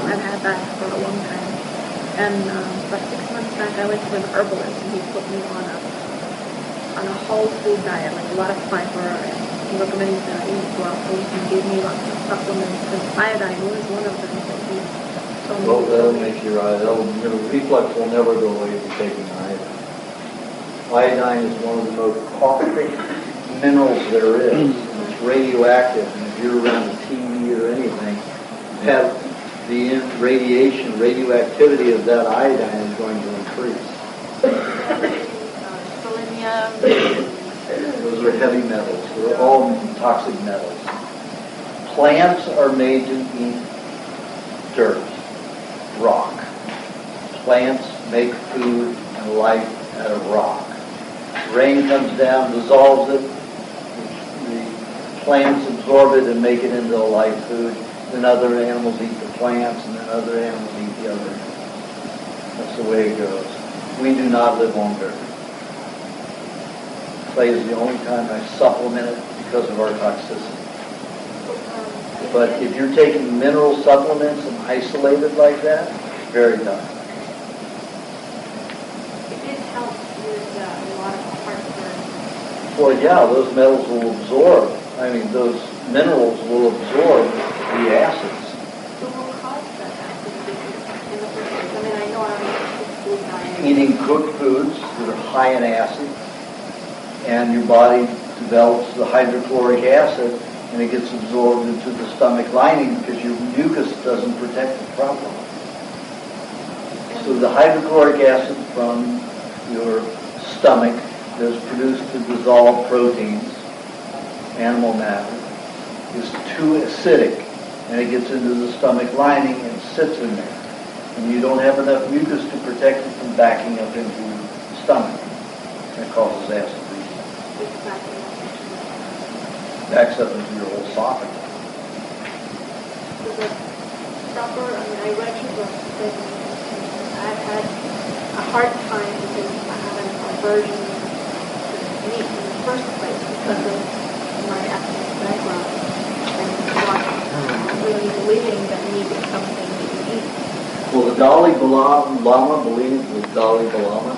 I've had that for a long time. And about 6 months back I went to an herbalist and he put me on a whole food diet, like a lot of fiber, and he recommended that I eat raw foods and gave me lots of supplements, and iodine was one of them that he told me. Well, that'll make your reflux will never go away if you're taking iodine. Iodine is one of the most caustic minerals there is. It's radioactive, and if you're around the TV or anything, have the radioactivity of that iodine is going to increase. Those are heavy metals. They're all toxic metals. Plants are made to eat dirt, rock. Plants make food and life out of rock. Rain comes down, dissolves it. The plants absorb it and make it into a live food. Then other animals eat the plants, and then other animals eat the other animals. That's the way it goes. We do not live on dirt. Clay is the only time I supplement it because of our toxicity. But if you're taking mineral supplements and isolated like that, very toxic. It did help with a lot of heartburn. Well, yeah, those metals will absorb. I mean, those minerals will absorb the acids. So what caused that acid reflux in the first place? I mean, I know I'm eating food diet. Eating cooked foods that are high in acid, and your body develops the hydrochloric acid, and it gets absorbed into the stomach lining because your mucus doesn't protect it properly. So the hydrochloric acid from your stomach that is produced to dissolve proteins, animal matter, is too acidic, and it gets into the stomach lining and sits in there. And you don't have enough mucus to protect it from backing up into the stomach. That causes acid reflux. Backs up into your whole esophagus. Is it proper? I mean, I read your book, but I've had a hard time because I have an aversion to meat in the first place because of my ethnic background. And not really believing that meat is something that you eat. Well, the Dalai Lama believes with Dalai Lama.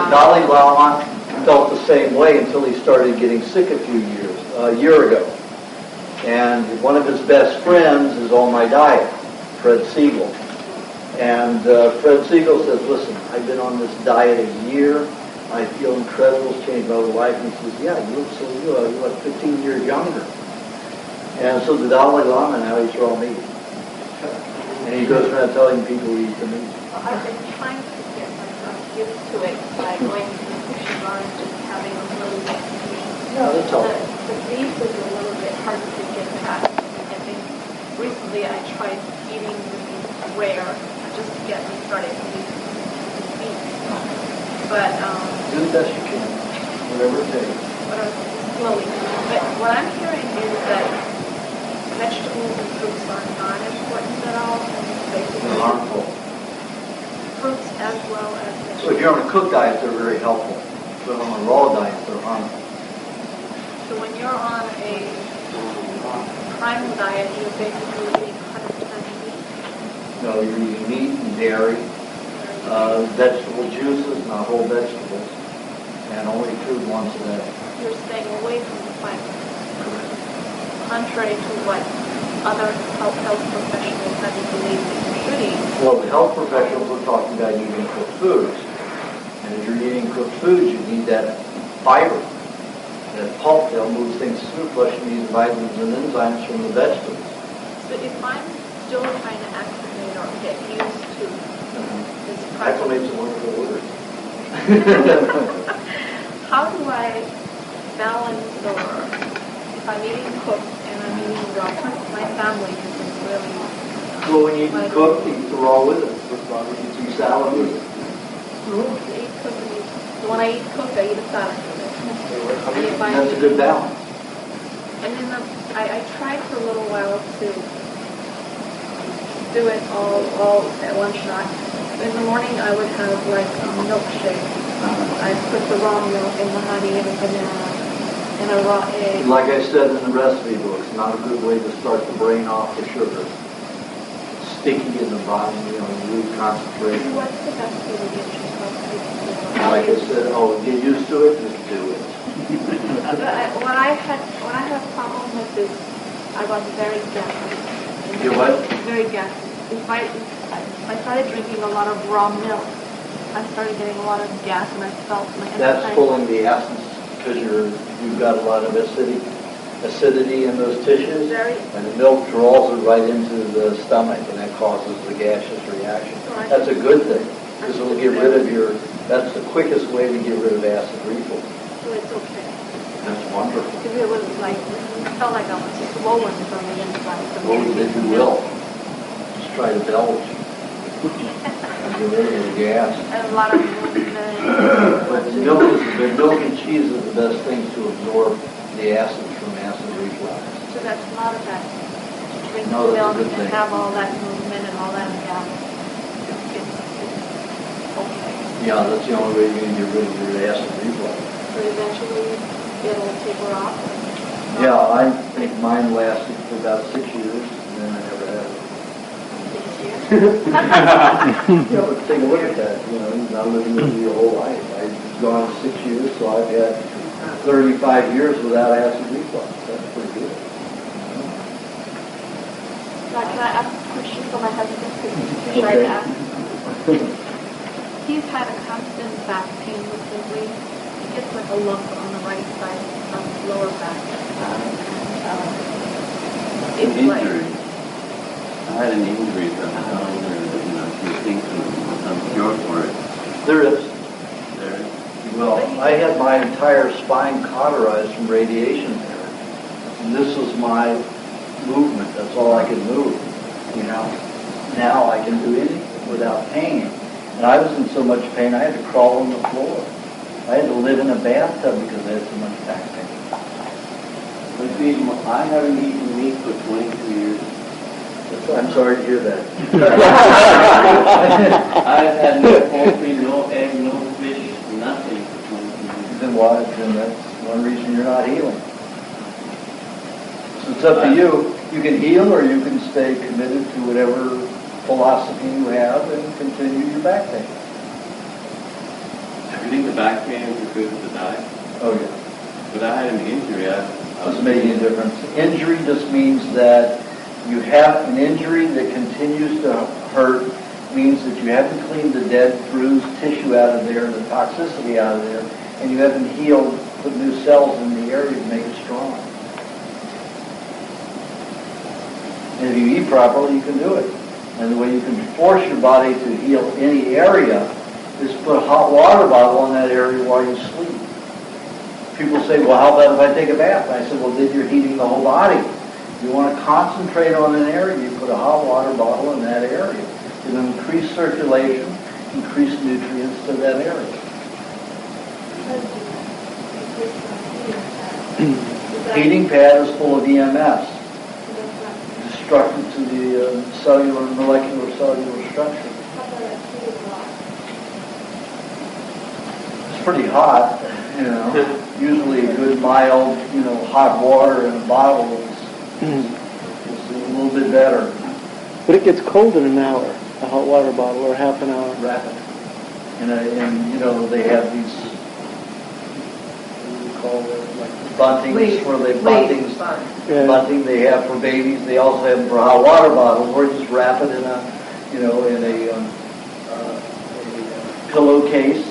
Dalai Lama felt the same way until he started getting sick a year ago. And one of his best friends is on my diet, Fred Siegel. And Fred Siegel says, listen, I've been on this diet a year. I feel incredible, it's changed my life. And he says, yeah, you look so good. You look 15 years younger. And so the Dalai Lama now eats raw meat. And he goes around telling people he eats the meat. I've been trying to get myself used to it by going to the sushi bar and just having a little bit. Yeah, that's all. The beef is a little bit hard to get past. I think recently I tried eating the beef rare just to get me started eating beef. But do the best you can, whatever it takes. Slowly. But what I'm hearing is that vegetables and fruits are not important at all. They're harmful. Fruits as well as vegetables. So if you're on a cooked diet, they're very helpful. But on a raw diet, they're harmful. So when you're on a primal diet, you're basically eating 100% meat? No, you're eating meat and dairy, vegetable juices, not whole vegetables, and only food once a day. You're staying away from the fiber. Contrary to what other health professionals have you believe that you should eat. Well, the health professionals are talking about eating cooked foods. And if you're eating cooked foods, you need that fiber. That pulp, they'll move things through, flushing these vitamins and enzymes from the vegetables. But if I'm still trying to acclimate or get used to this process, Acclimate's a wonderful word. how do I balance, or if I'm eating cooked and I'm eating raw? My family isn't really. Well, when you eat cooked, eat the raw with it. You eat some salad with it. Eat cooked and eat. So when I eat cooked, I eat a salad with it. And if I, That's a good balance. and then I tried for a little while to do it all at one shot. In the morning, I would have like a milkshake. I put the raw milk and the honey and a banana and a raw egg. Like I said in the recipe book, it's not a good way to start the brain off the sugar. It's sticky in the body, you lose concentration. What's the best way to get yourself used to it? Like I said, get used to it, just do it. What I had a problem with is I was very gassy. You what? Very gassy. If I started drinking a lot of raw milk, I started getting a lot of gas, and I felt my That's appetite. pulling the essence because you've got a lot of acidity in those tissues, and the milk draws it right into the stomach, and that causes the gaseous reaction. That's a good thing because it'll get rid of that's the quickest way to get rid of acid reflux. So it's okay. That's wonderful. Because it was like, it felt like I was swollen from the inside. Well, if you will, just try to belch. And get rid of the gas. And a lot of But milk and cheese are the best things to absorb the acids from acid reflux. So that's not a bad thing. To drink No, that's a milk good and thing. have all that movement and all that gas. It's okay. Yeah, that's the only way you're going to get rid of your acid reflux. But eventually it'll taper off. Yeah, I think mine lasted for about 6 years, and then I never had it. 6 years? Yeah, but take a look at that. You're not living with your whole life. I've gone 6 years, so I've had 35 years without acid reflux. That's pretty good. Now, can I ask a question for my husband? Because he's shy Okay. to ask. He's had a constant back pain recently. He gets like a lump on the right side of his lower back. It's like, Injury. I had an injury that I'm telling her that, she thinks there's some cure for it. There is. There is. Well, I had my entire spine cauterized from radiation therapy. And this was my movement. That's all I could move. Now I can do anything without pain. And I was in so much pain, I had to crawl on the floor. I had to live in a bathtub because I had so much back pain. But I haven't eaten meat for 22 years. I'm sorry to hear that. I've had no poultry, no egg, no fish, nothing for 22 years. Then why? Then that's one reason you're not healing. So it's up to you. You can heal or you can stay committed to whatever philosophy you have and continue your back pain. Do you think the back pain is because of the diet? Oh, yeah. But I had an injury. Doesn't make any difference. Injury just means that you have an injury that continues to hurt, means that you haven't cleaned the dead, bruised tissue out of there, the toxicity out of there, and you haven't healed, put new cells in the area to make it strong. And if you eat properly, you can do it. And the way you can force your body to heal any area is put a hot water bottle in that area while you sleep. People say, well, how about if I take a bath? I said, well, then you're heating the whole body. If you want to concentrate on an area, you put a hot water bottle in that area. It'll increase circulation, increase nutrients to that area. Heating pad is full of EMS, destructive to the molecular cellular structure. It's pretty hot, Usually a good mild, hot water in a bottle is a little bit better. But it gets cold in an hour, a hot water bottle, or half an hour. Rapid. And they have these, what do we call it, like buntings, where they bunting they have for babies. They also have them for hot water bottles, or just wrap it in a pillowcase,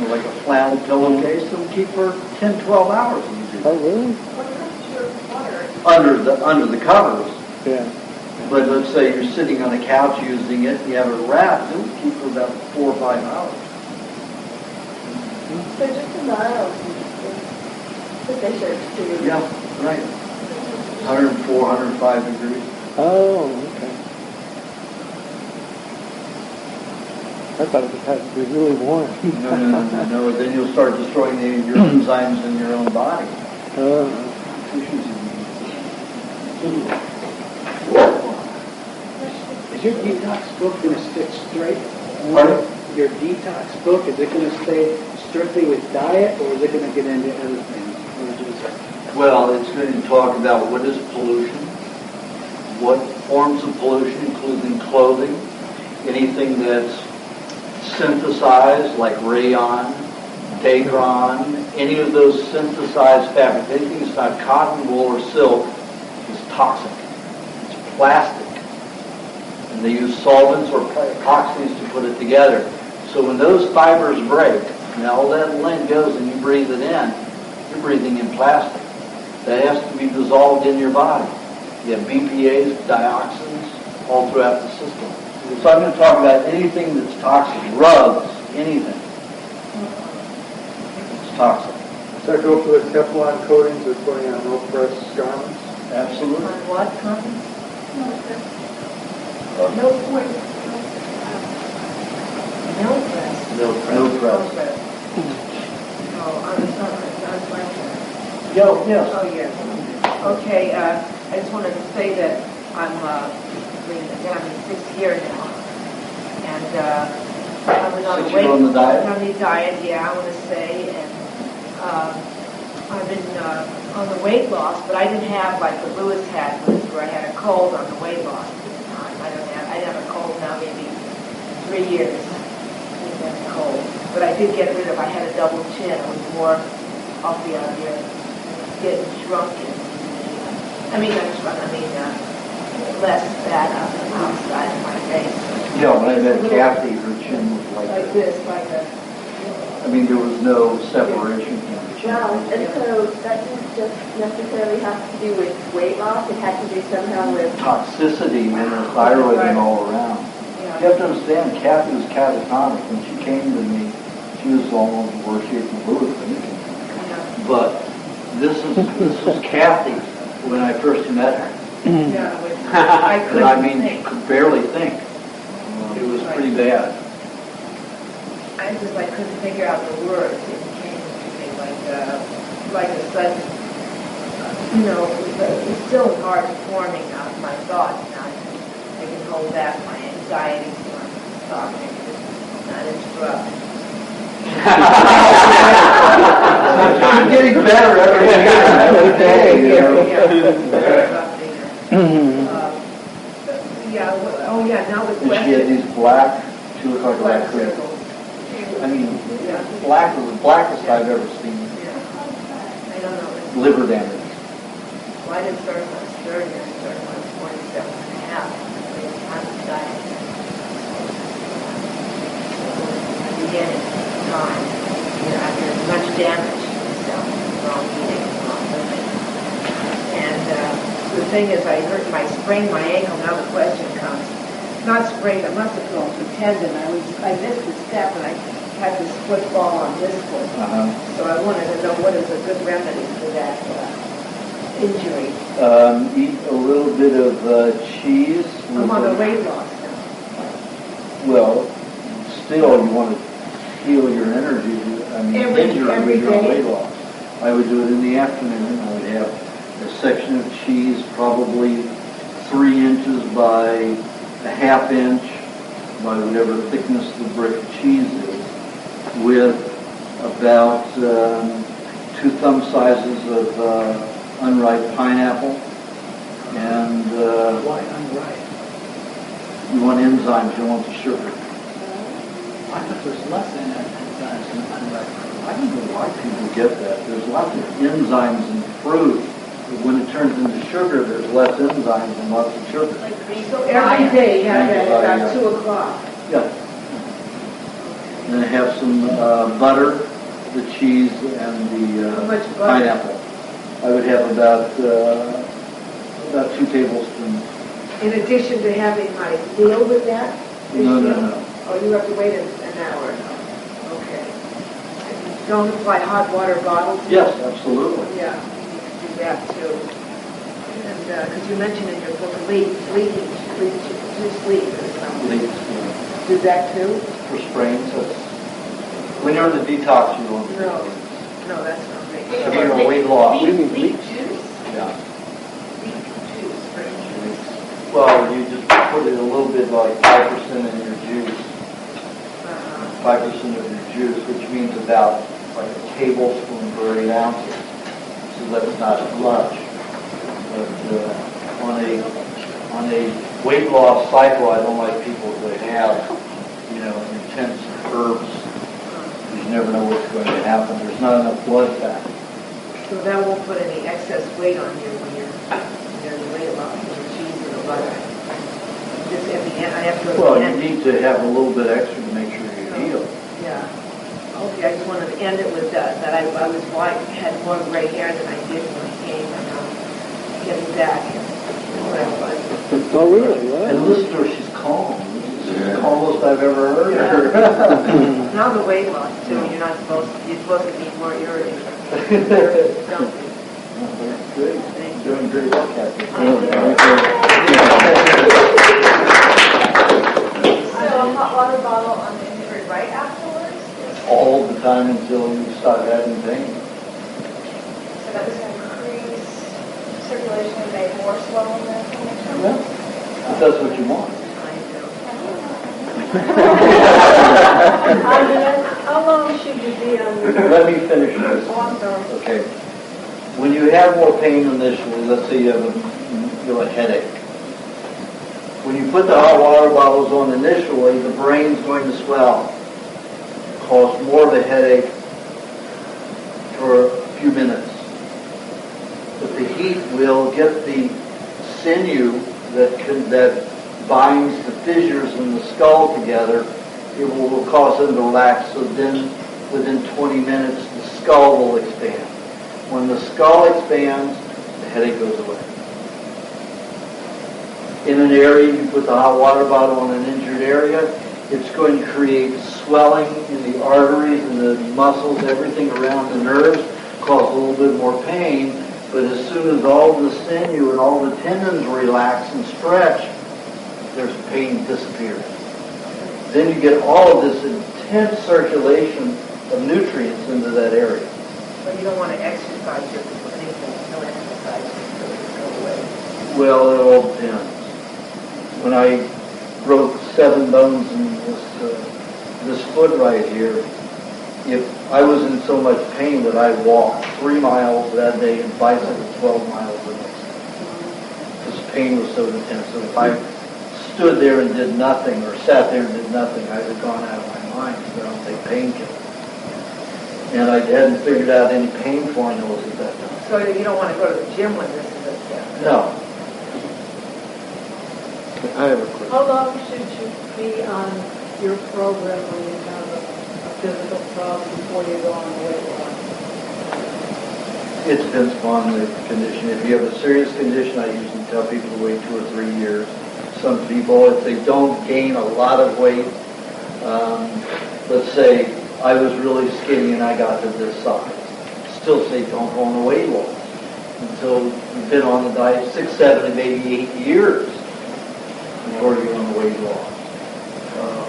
like a flannel pillowcase that'll keep for 10, 12 hours. Oh, really? Under the covers. Yeah. But let's say you're sitting on a couch using it, and you have it wrapped, it'll keep for about 4 or 5 hours. So just a mild sufficient to... Yeah, right. 104, 105 degrees. Oh, okay. I thought it had to be really warm. No, then you'll start destroying your enzymes in your own body. Is your detox book going to stick straight? Pardon? Your detox book, is it going to stay strictly with diet, or is it going to get into other things? Well, it's going to talk about what is pollution, what forms of pollution, including clothing, anything that's synthesized like rayon, dacron, any of those synthesized fabrics, anything that's not cotton, wool, or silk is toxic. It's plastic. And they use solvents or epoxies to put it together. So when those fibers break, and all that lint goes and you breathe it in, you're breathing in plastic. That has to be dissolved in your body. You have BPAs, dioxins, all throughout the system. So I'm going to talk about anything that's toxic, rugs, anything. It's toxic. Does that go for the Teflon coatings they're putting on no-press garments? Absolutely. On what comments? No point. No press. No press. Oh, I'm sorry. Yes. Oh, yes. Okay, I just wanted to say that I'm in 6th year now. And I was on 6 a weight. year on the diet? On the diet, yeah, I want to say. And I've been on the weight loss, but I didn't have like what Lewis had, where I had a cold on the weight loss at the time. I have a cold now maybe 3 years. Cold. But I did get rid of, I had a double chin. I was more off the idea of getting shrunken. Less fat outside of my face. Yeah, when I met Kathy, her chin was Like this, like a... there was no separation. Wow, and so that didn't just necessarily have to do with weight loss, it had to do somehow with... Toxicity and her thyroid and all around. You have to understand, Kathy was catatonic. When she came to me, she was almost worse shape than Lewis. But this was Kathy when I first met her. I couldn't think. Could barely think. It was pretty bad. I couldn't figure out the words. It came to me like a sudden, it's still hard forming out my thoughts now. I can hold back my anxiety when I'm talking, not interrupt. You're getting better every day. Now the question. She had these black, she looked like a raccoon. Black was the blackest I've ever seen. I don't know. Liver damage. Well, I didn't start when I was 30, I started when I was 47 and a half. I was dying. I began at 9, after much damage myself, wrong eating, wrong living. And the thing is, I sprained my ankle. Now the question comes. Not sprained, I must have gone through tendon. I missed a step and I had this football on this foot. So I wanted to know what is a good remedy for that injury. Eat a little bit of cheese. I'm on a weight loss now. Well, still you want to heal your energy. Every day. Weight loss. I would do it in the afternoon. I would have a section of cheese, probably 3 inches by a ½ inch, by whatever thickness the brick of cheese is, with about 2 thumb sizes of unripe pineapple, and why unripe? You want enzymes, you want the sugar. I thought there was less enzymes in unripe. I don't know why people get that. There's lots of enzymes in fruit. But when it turns into sugar, there's less enzymes and lots of sugar. So every day you have that at about 2 o'clock. Yeah. and have some butter, the cheese, and the How much butter? pineapple. I would have about 2 tablespoons. In addition to having my meal with that? No. Oh, you have to wait an hour? Okay. Don't apply hot water bottles? Yes, absolutely. Yeah, you need to do that too. And, because you mentioned in your book, juice leaf or something. Leeks, Do that too? for sprains. When you're in the detox, you don't do No, that. no, that's not me. I mean, weight loss. Leaf juice? Yeah. Leaf juice for injuries. Well, you just put it a little bit like 5% in your juice. 5% of your juice, which means about like a tablespoon per 8 ounces. So that's not much. But on a weight loss cycle, I don't like people that have, intense herbs. You never know what's going to happen. There's not enough blood fat. So that won't put any excess weight on you when you're weight loss with the cheese and the butter. Just at the end, I have to go to Well, the you end. need to have a little bit extra to make sure you heal. Yeah. Okay, I just wanted to end it with that I was white, had more gray hair than I did when I came, and I'm getting back. Oh, really? Wow. And listen to her, she's calm. This is the calmest I've ever heard her. Now the weight loss too, you're supposed to be more irritated. Don't be. Good. Doing very well, Kathy. So a hot water bottle on the injury right afterwards? All the time until you start having pain. So that was going to increase circulation and make more swelling than inflammation? Yeah. If that's what you want. How long should you be on the... Let me finish this. Oh, I'm sorry. Okay. When you have more pain initially, let's say you have a headache. When you put the hot water bottles on initially, the brain's going to swell, cause more of a headache for a few minutes. But the heat will get the sinew that binds the fissures in the skull together. It will cause them to relax. So then, within 20 minutes, the skull will expand. When the skull expands, the headache goes away. In an area, you put the hot water bottle on an injured area, it's going to create swelling in the arteries and the muscles, everything around the nerves, cause a little bit more pain. But as soon as all the sinew and all the tendons relax and stretch, there's pain disappears. Then you get all of this intense circulation of nutrients into that area. But you don't want to exercise your anything, no exercise, so it go away. Well, it all depends. When I broke 7 bones in this foot right here, if I was in so much pain that I walked 3 miles that day and bicycled 12 miles the next day. Because pain was so intense. So if I stood there and did nothing or sat there and did nothing, I'd have gone out of my mind because I don't take painkillers. And I hadn't figured out any pain formulas at that time. So you don't want to go to the gym when this is No. I have a question. How long should you be on your program when you have a physical problem before you go on the weight loss? It depends upon the condition. If you have a serious condition, I usually tell people to wait 2 or 3 years. Some people, if they don't gain a lot of weight, let's say I was really skinny and I got to this size, still say don't go on the weight loss until you've been on the diet 6, 7, maybe 8 years before you go on the weight loss.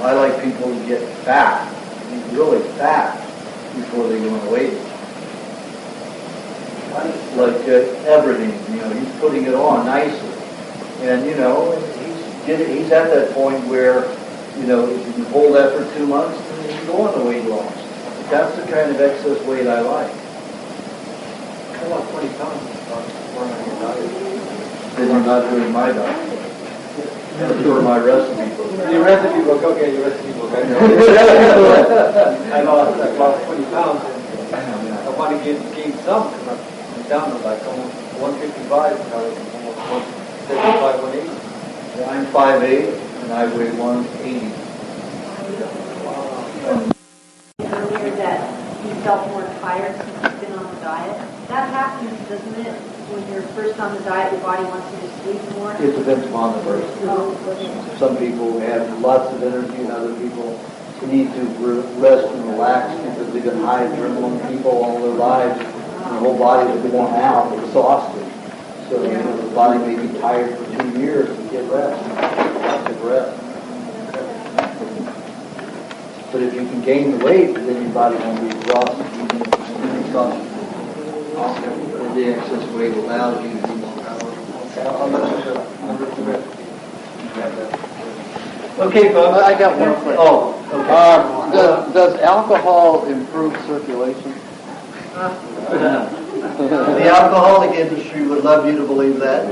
I like people to get fat, really fat, before they go on the weight loss. Like Everything, he's putting it on nicely. And, he's at that point where, if you can hold that for 2 months, then you can go on the weight loss. That's the kind of excess weight I like. I lost 20 pounds on your diet. Then you're not doing my diet. That's for my recipe book. Your recipe book, okay, your recipe book. I know. I lost 20 pounds. And I want to gain some. I'm down to like almost 155. Now it's almost 175, 180. I'm 5'8", and I weigh 180. Wow. felt more tired since you've been on the diet. That happens, doesn't it? When you're first on the diet, your body wants you to sleep more. It depends upon the person. Oh, okay. Some people have lots of energy, and other people need to rest and relax because they've been high adrenaline people all their lives. And their whole body is worn out, exhausted. So the body may be tired for 2 years and get rest. Lots of rest. But if you can gain the weight, then your body won't be exhausted. And the excess weight allows you to be more powerful. Okay, folks. I got one question. Oh, okay. Does alcohol improve circulation? The alcoholic industry would love you to believe that.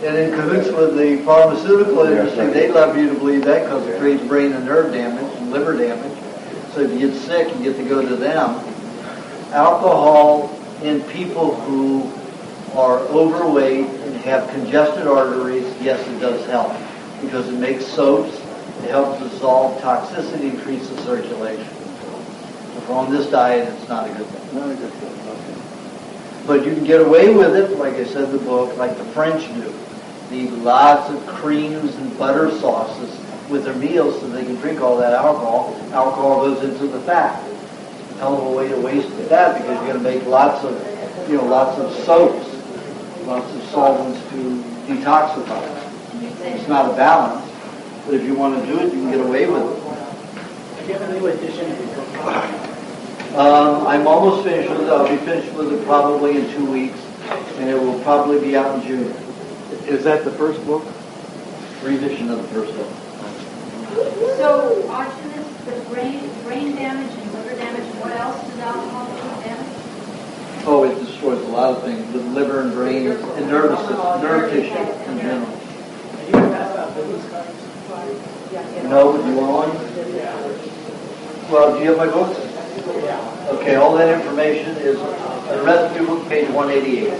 And in cahoots with the pharmaceutical industry, they love you to believe that because it creates brain and nerve damage and liver damage. So if you get sick, you get to go to them. Alcohol in people who are overweight and have congested arteries, yes, it does help because it makes soaps, it helps dissolve toxicity, increases circulation. If we're on this diet, it's not a good thing. Not a good thing. Okay. But you can get away with it, like I said in the book, like the French do. They eat lots of creams and butter sauces with their meals so they can drink all that alcohol. Alcohol goes into the fat. It's a hell of a way to waste the fat because you're going to make lots of soaps, lots of solvents to detoxify. It's not a balance, but if you want to do it, you can get away with it. Do you have a new edition of your book? I'm almost finished with it. I'll be finished with it probably in 2 weeks, and it will probably be out in June. Is that the first book? Revision of the first book. So, Aajonus, the brain damage and liver damage, what else does alcohol do damage? Oh, it destroys a lot of things, the liver and brain and nervous system, nerve tissue in general. No, but you want one? Well, do you have my books? Okay, all that information is the recipe book, page 188.